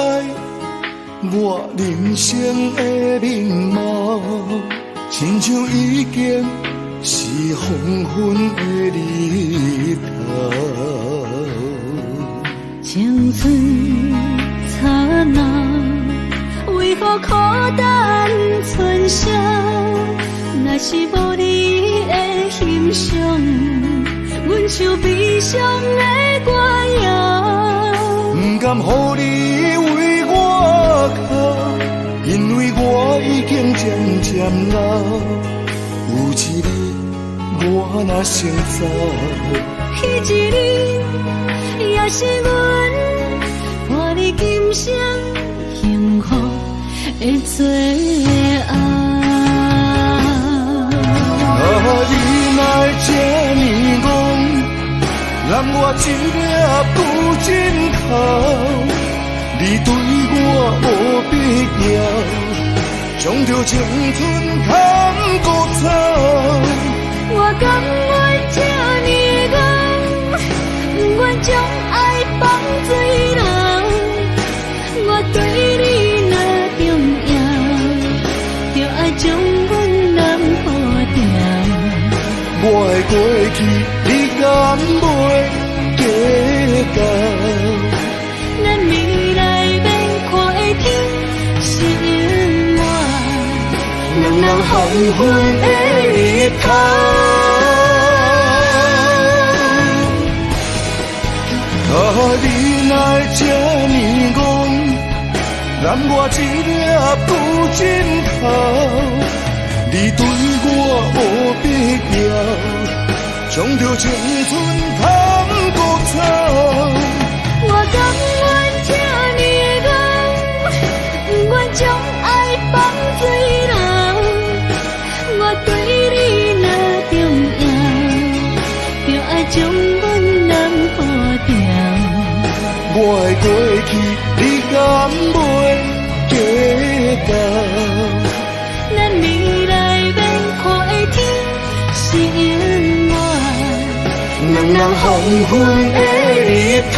我人生的面貌，亲像已经是黄昏的日头。青春刹那，为何孤单春宵？若是无你的欣赏，阮像悲伤的歌谣。不甘予你为我哭，因为我已经渐渐老。有一日我若先走，彼一日也是阮伴你今生幸福的最后。你若这呢戆，揽我一粒不真哭，你对我无必要，将着青春通孤草。我甘愿这呢讲，不愿将爱放水人。我对你若重要，就爱将阮人保重。我的过去，你敢袂记到？咱未来免看的天是永远，人人黄昏的日头。你若这呢戆，揽我一粒不真哭，你对我无必要，将着青春通孤草。我甘愿这呢讲，不愿将爱放水人。我对你若重要，就爱将阮人保重。我的过去，你敢袂记到？咱未来免看的天是永远，人人黄昏的日头。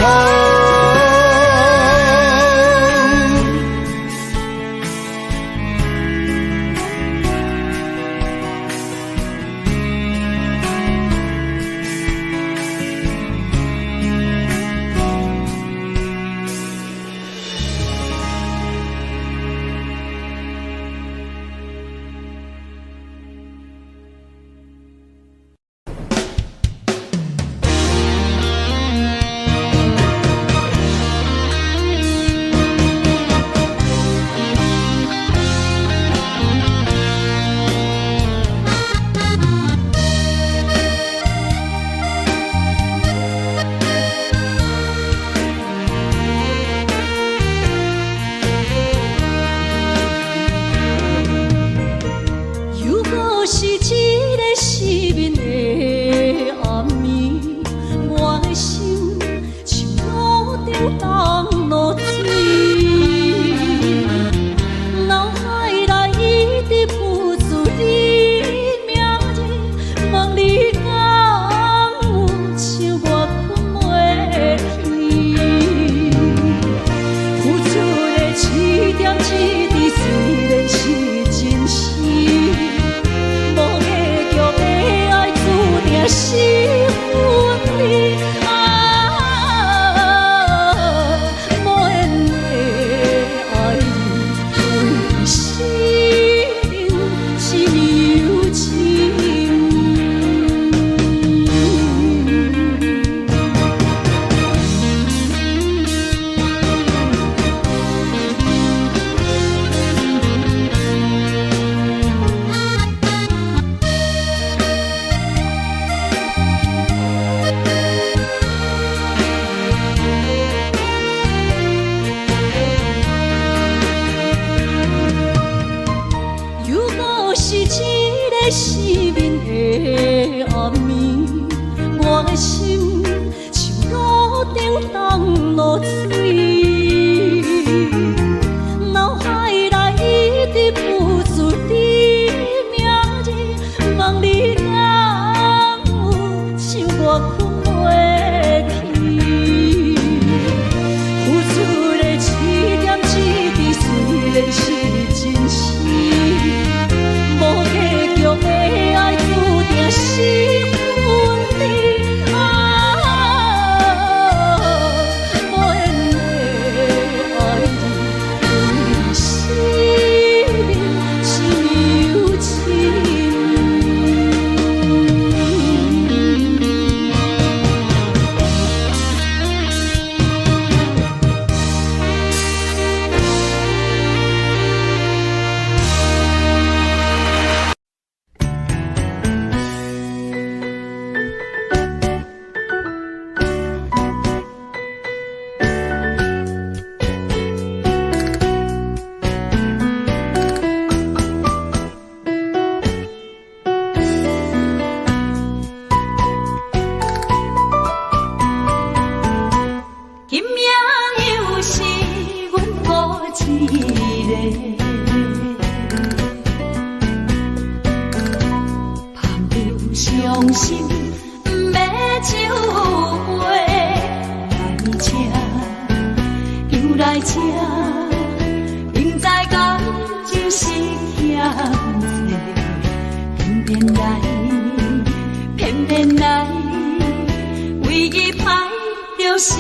是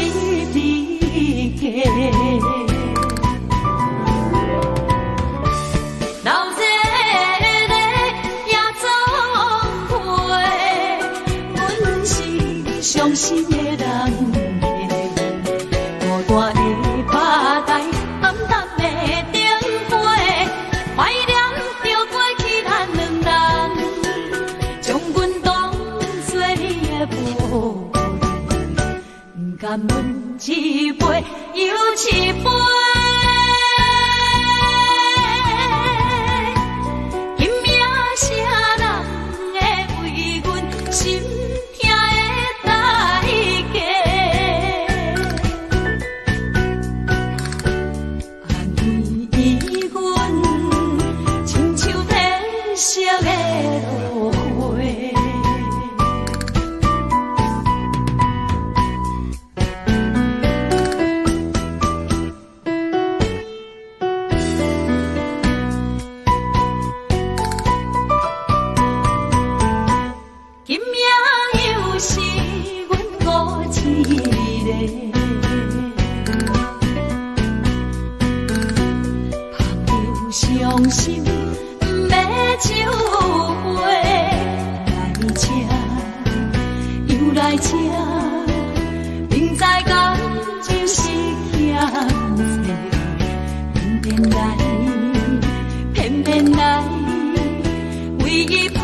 你家。老这个夜总会，阮是伤心的人。孤单的吧台，暗淡的灯花，怀念着过去咱两人，将阮当作你的宝贝，不甘阮一杯又一杯。伤心要酒杯，来吃又来吃，明知感情是险世，偏偏来，唯一歹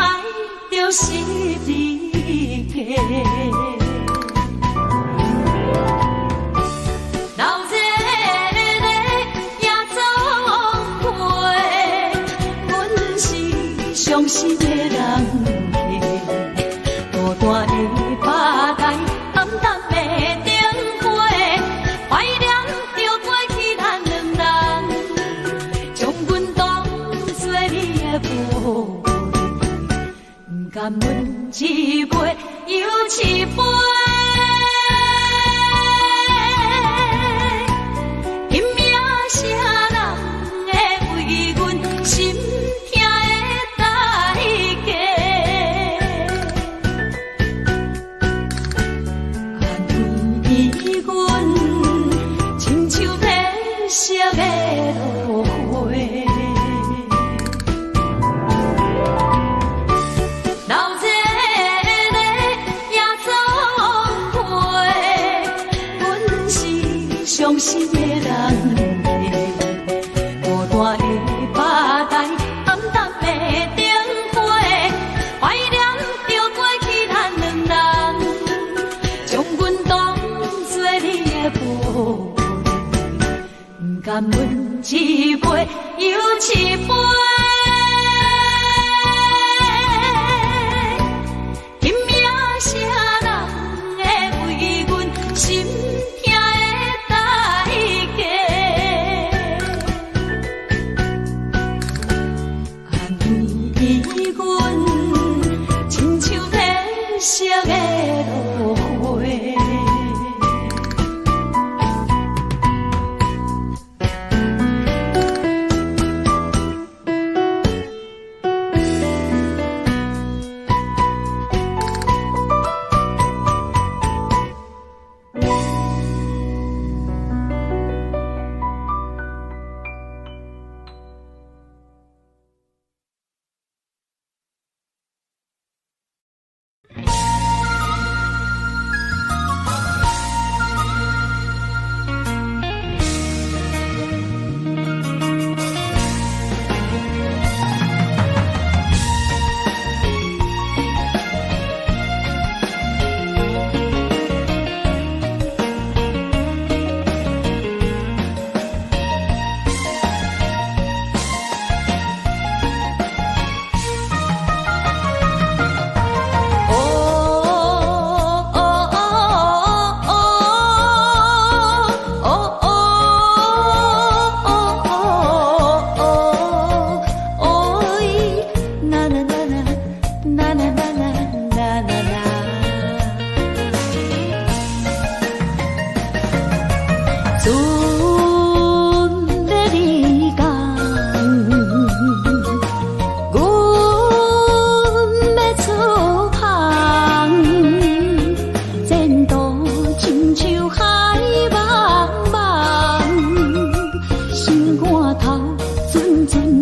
就是你家。伤心的人家，孤单的吧台，暗淡的灯花，怀念着过去咱两人，将阮当作你的宝贝，不甘阮一杯又一杯。伤心的人家，孤单的吧台，暗淡的灯花，怀念着过去咱两人，将阮当作你的宝贝，不甘阮一杯又一杯。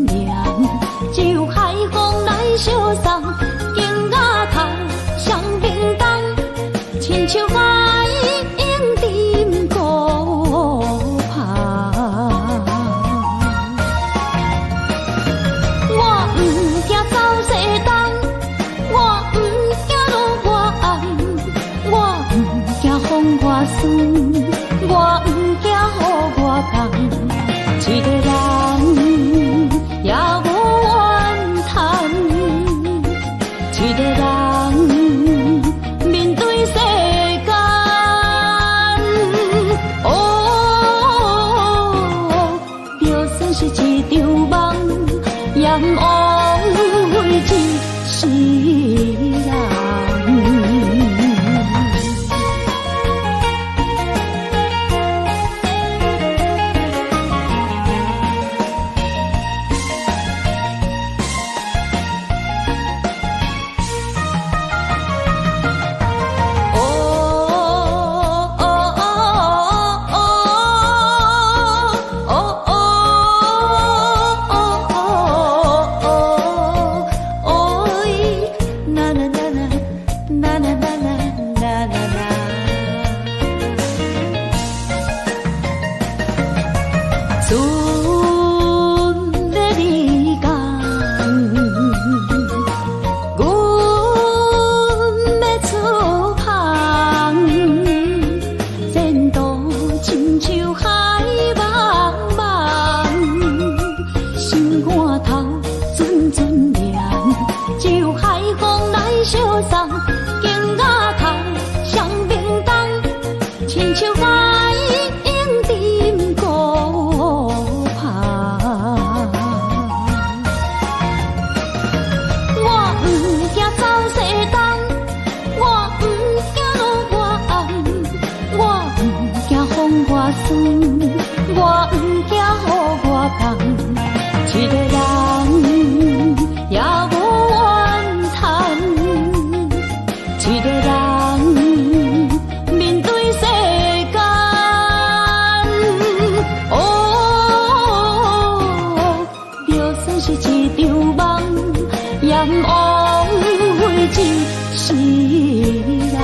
凉，只有海风来相送，景仔头双面东，亲像海莺沉孤旁。我不惊走西东，我不惊路外暗，我不惊风外酸，我不惊雨外重。一个人也无怨叹，一个人面对世间。就算是一场梦，也不枉费一世人。我不惊雨外重，一个人也无怨叹，一个人面对世间。就算是一场梦，也不枉费一世人。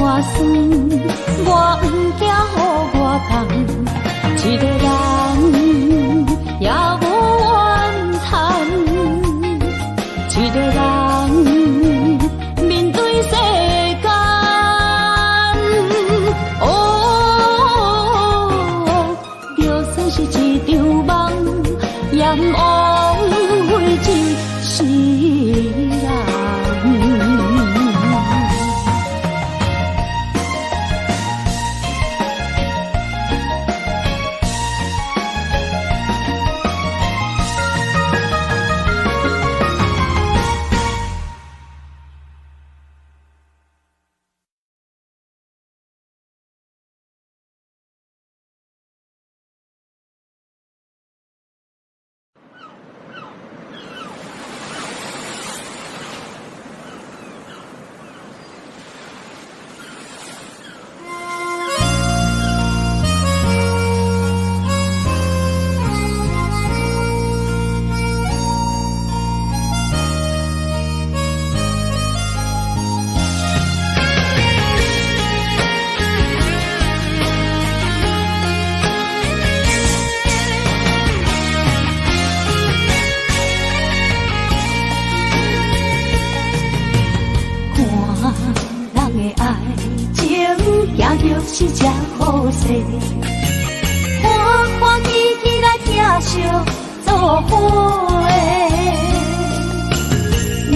我酸，我不惊雨外重，一个人也无怨叹，一个人面对世间。就算是一场梦，也不枉费一世人。是只好势，欢欢喜喜来疼惜做伙的。阮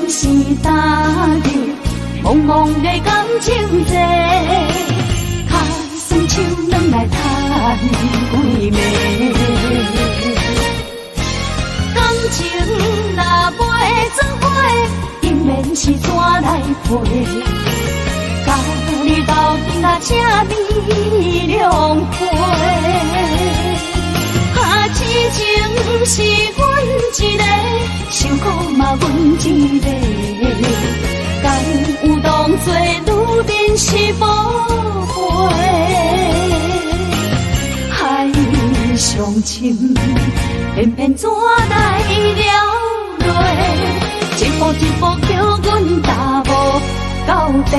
是今日茫茫的感情债，脚酸手软来叹几暝。感情若袂转花，定然是怎来陪？家己斗阵啊，请你谅会。啊，一情是阮一个，受苦嘛阮一个，敢有当作女人是无悔？海上深，偏偏怎来了落？一步一步叫阮踏无到底。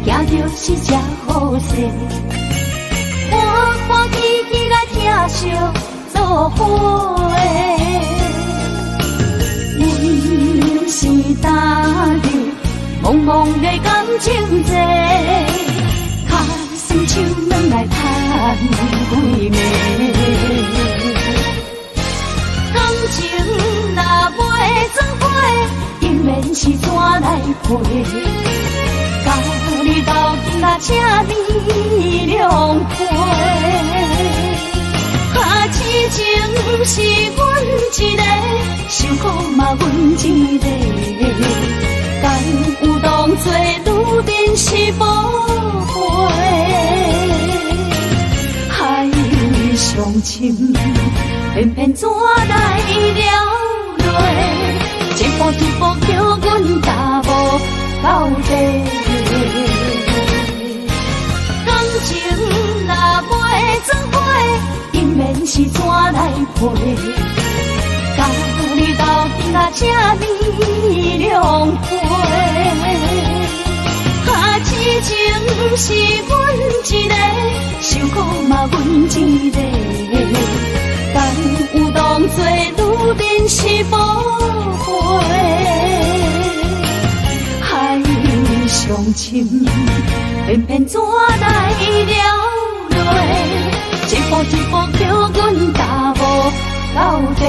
行着是只好势，欢欢喜喜来疼惜做伙的，阮是踏入茫茫的感情债，脚酸手软来叹几暝。感情若袂转回，永远是怎来陪？甲你斗阵啊，请你谅解。痴情是阮一个，受苦嘛阮一个，敢有当作女人是无悔？海上深，偏偏怎来了落？一步一步叫阮踏无到底。感情若袂转回，永远是怎来陪？甲你斗阵啊，请你谅解。痴情是阮一个，受苦嘛阮一个，敢有当作女人是无悔？海上深，偏偏怎来了落？一步一步叫阮踏无到底。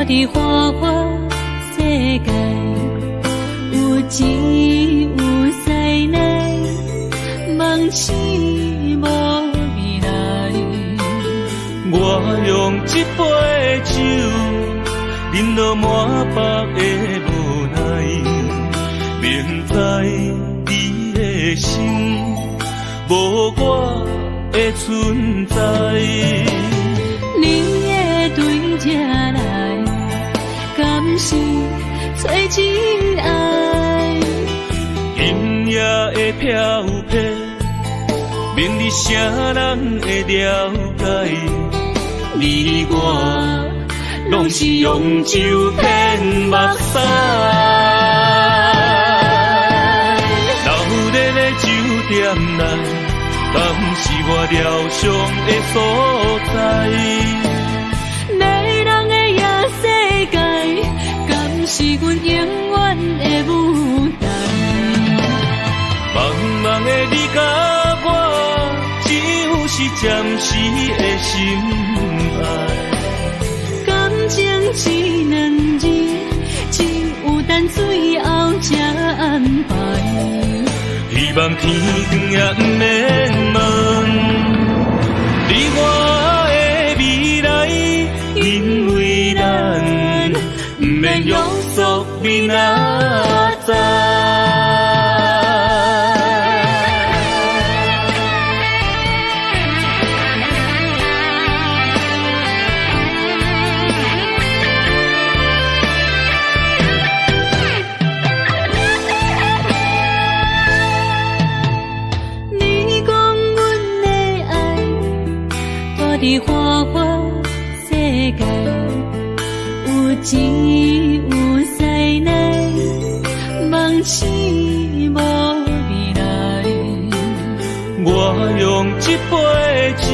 伫花花世界，有钱有势来，梦醒无未来。我用一杯酒，饮落满腹的无奈，明知你的心无我的存在。你的对这来，敢是找真爱？今夜的飘泊，明日啥人会了解？你我拢是用酒骗目屎，流热的酒店内，敢是我疗伤的所在？迷人的夜世界，敢是阮永远的舞台？茫茫的你甲我，只有是暂时的心爱。感情只两字，只有等最后才安排。希望天光也不免问，你我的未来，因为咱不免约束明仔载。伫花花世界，有钱有势来，梦醒无未来。我用一杯酒，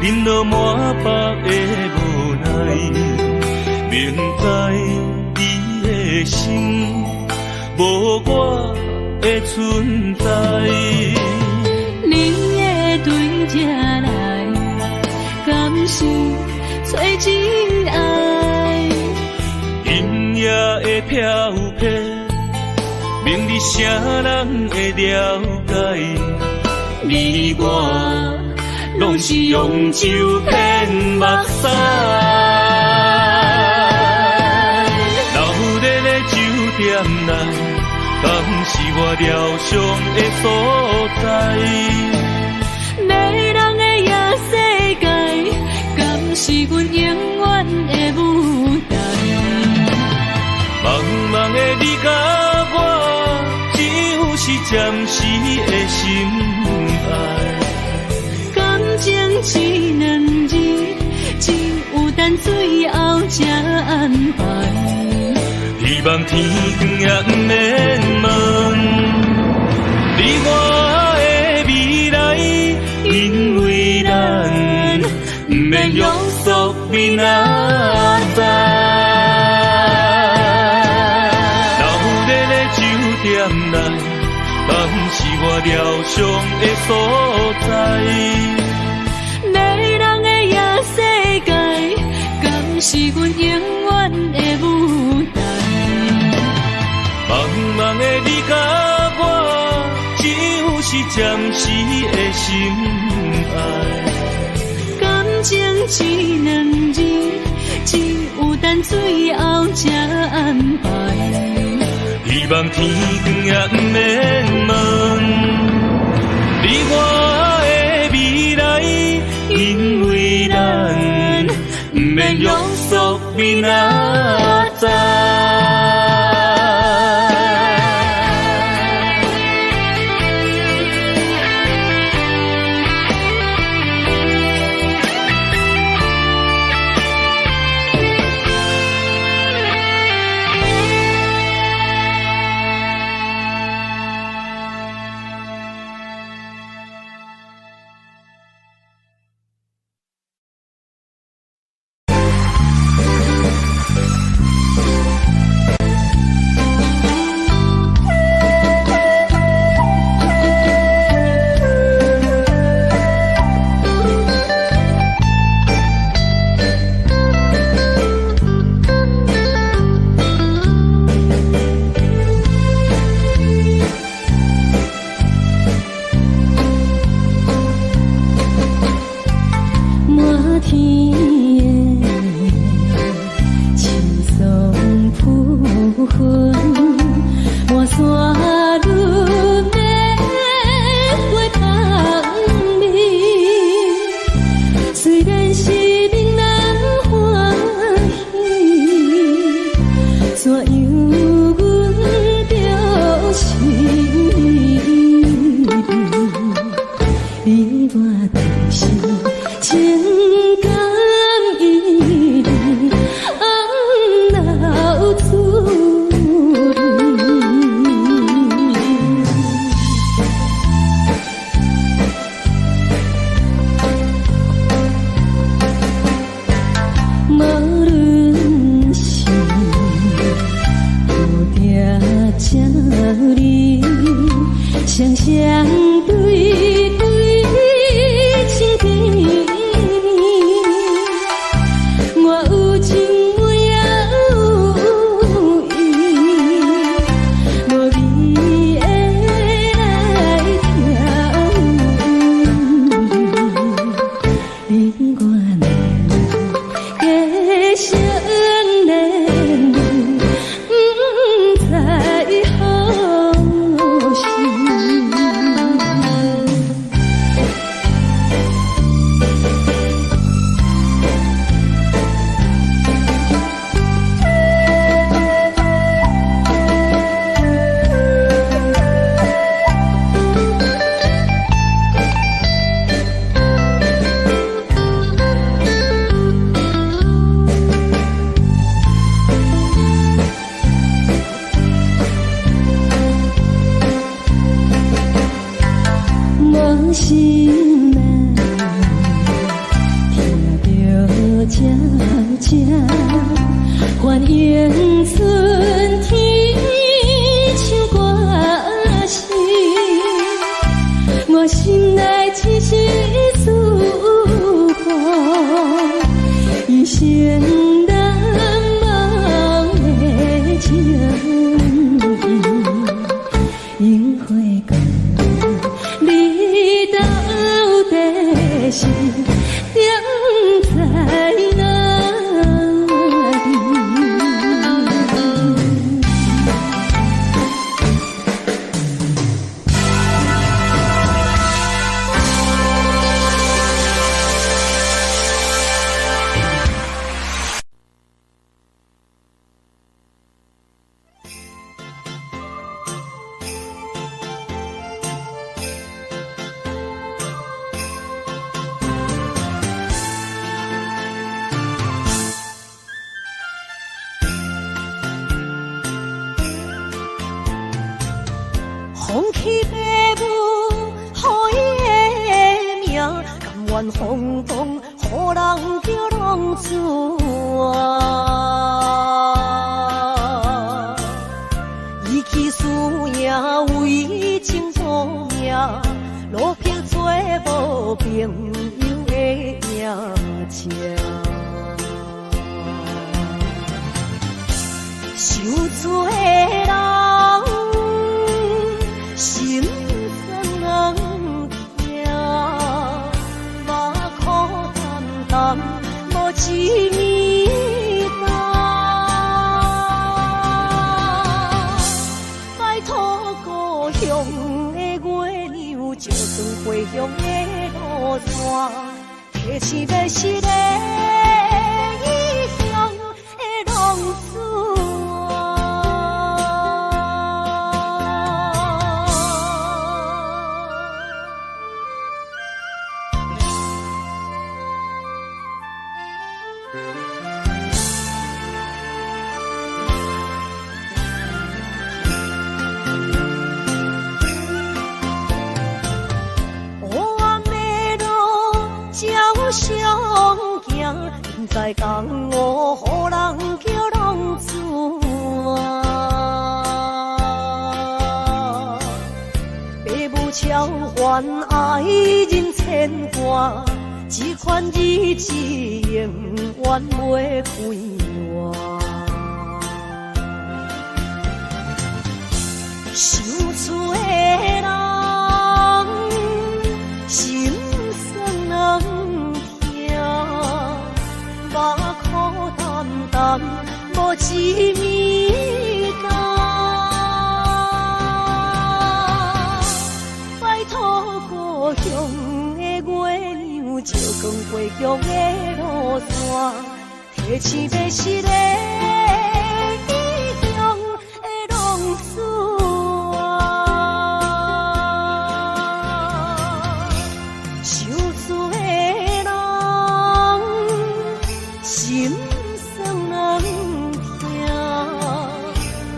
饮落满腹的无奈，明知你的心无我的存在。你的对这来，敢是找真爱？音乐的飘飘，明日谁人会了解？你我拢是用酒骗目屎，流热的酒店内，敢是我疗伤的所在？迷人的夜世界，敢是阮永远的舞台？茫茫的你甲我，只有是暂时的心爱。感情只两字，只有等最后才安排。希望天光也不免问，你我的未来，因为咱不免约束明仔载。流热的酒店内，敢是我疗伤的所在？迷人的夜世界，敢是阮永远的舞台？茫茫的你甲我，只有是暂时的心爱。感情只两字，只有等最后才安排。希望天光也不免问，你我的未来，因为咱不免约束明仔载。恋，假成恋，不知何时。无心难，听着渐渐，欢迎春天唱歌声，我心内只是祝福，一生难忘的情，樱花港。你到底是踮在哪里？风起爸母，予伊的名，甘愿轰动，予人叫浪子啊！伊去输赢为情做命，路撇做无朋友的命情。受罪的人。心酸人听，目眶淡淡，无一面红。拜托故乡的月亮，照光回乡的路线，提醒要是个异乡的浪子。相行，不知江湖，予人叫浪子啊！爸母超还爱人牵挂，这款日子永远袂开换。受罪的人，心酸人。目眶淡淡，无一面红。拜托故乡的月亮，照光回乡的路线，提醒要是个异乡的浪子啊！受罪的人。心酸人听，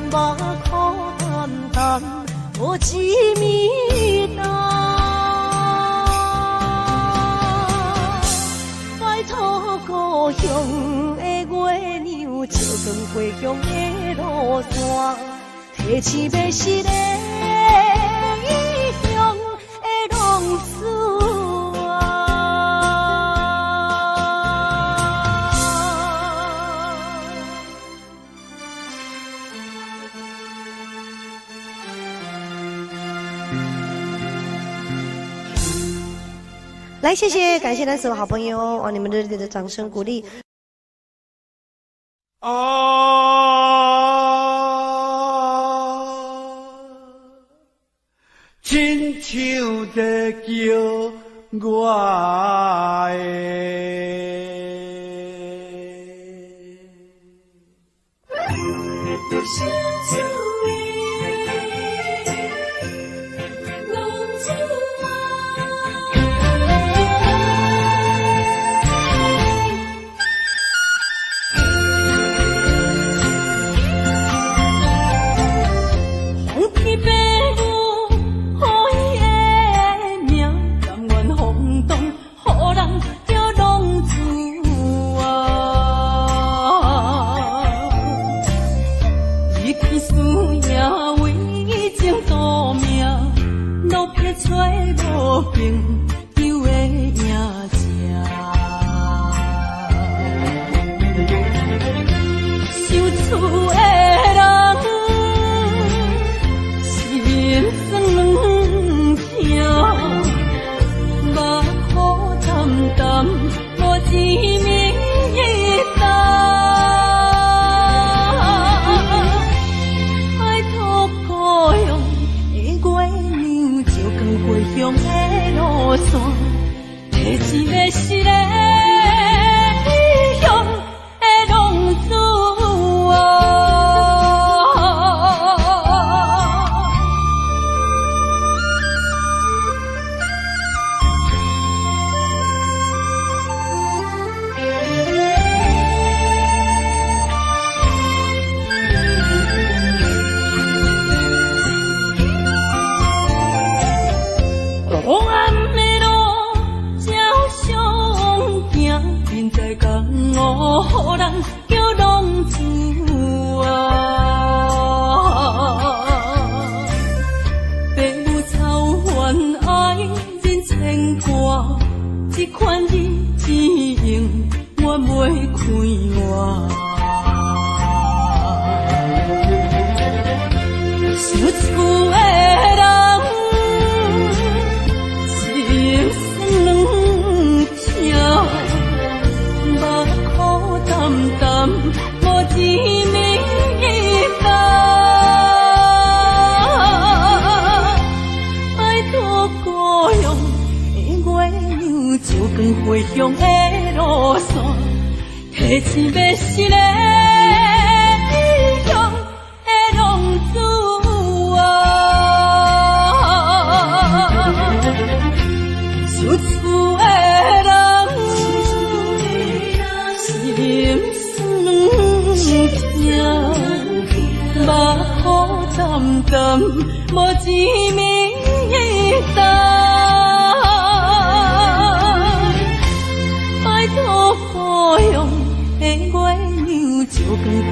目眶淡淡，无一面红。拜托故乡的月亮，照光回乡的路线，提醒要是个异乡的浪子啊！来，谢谢，感谢咱所有好朋友哦，你们热烈的掌声鼓励。亲像在叫我的。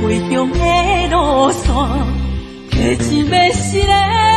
回乡的路线，提钱要失个。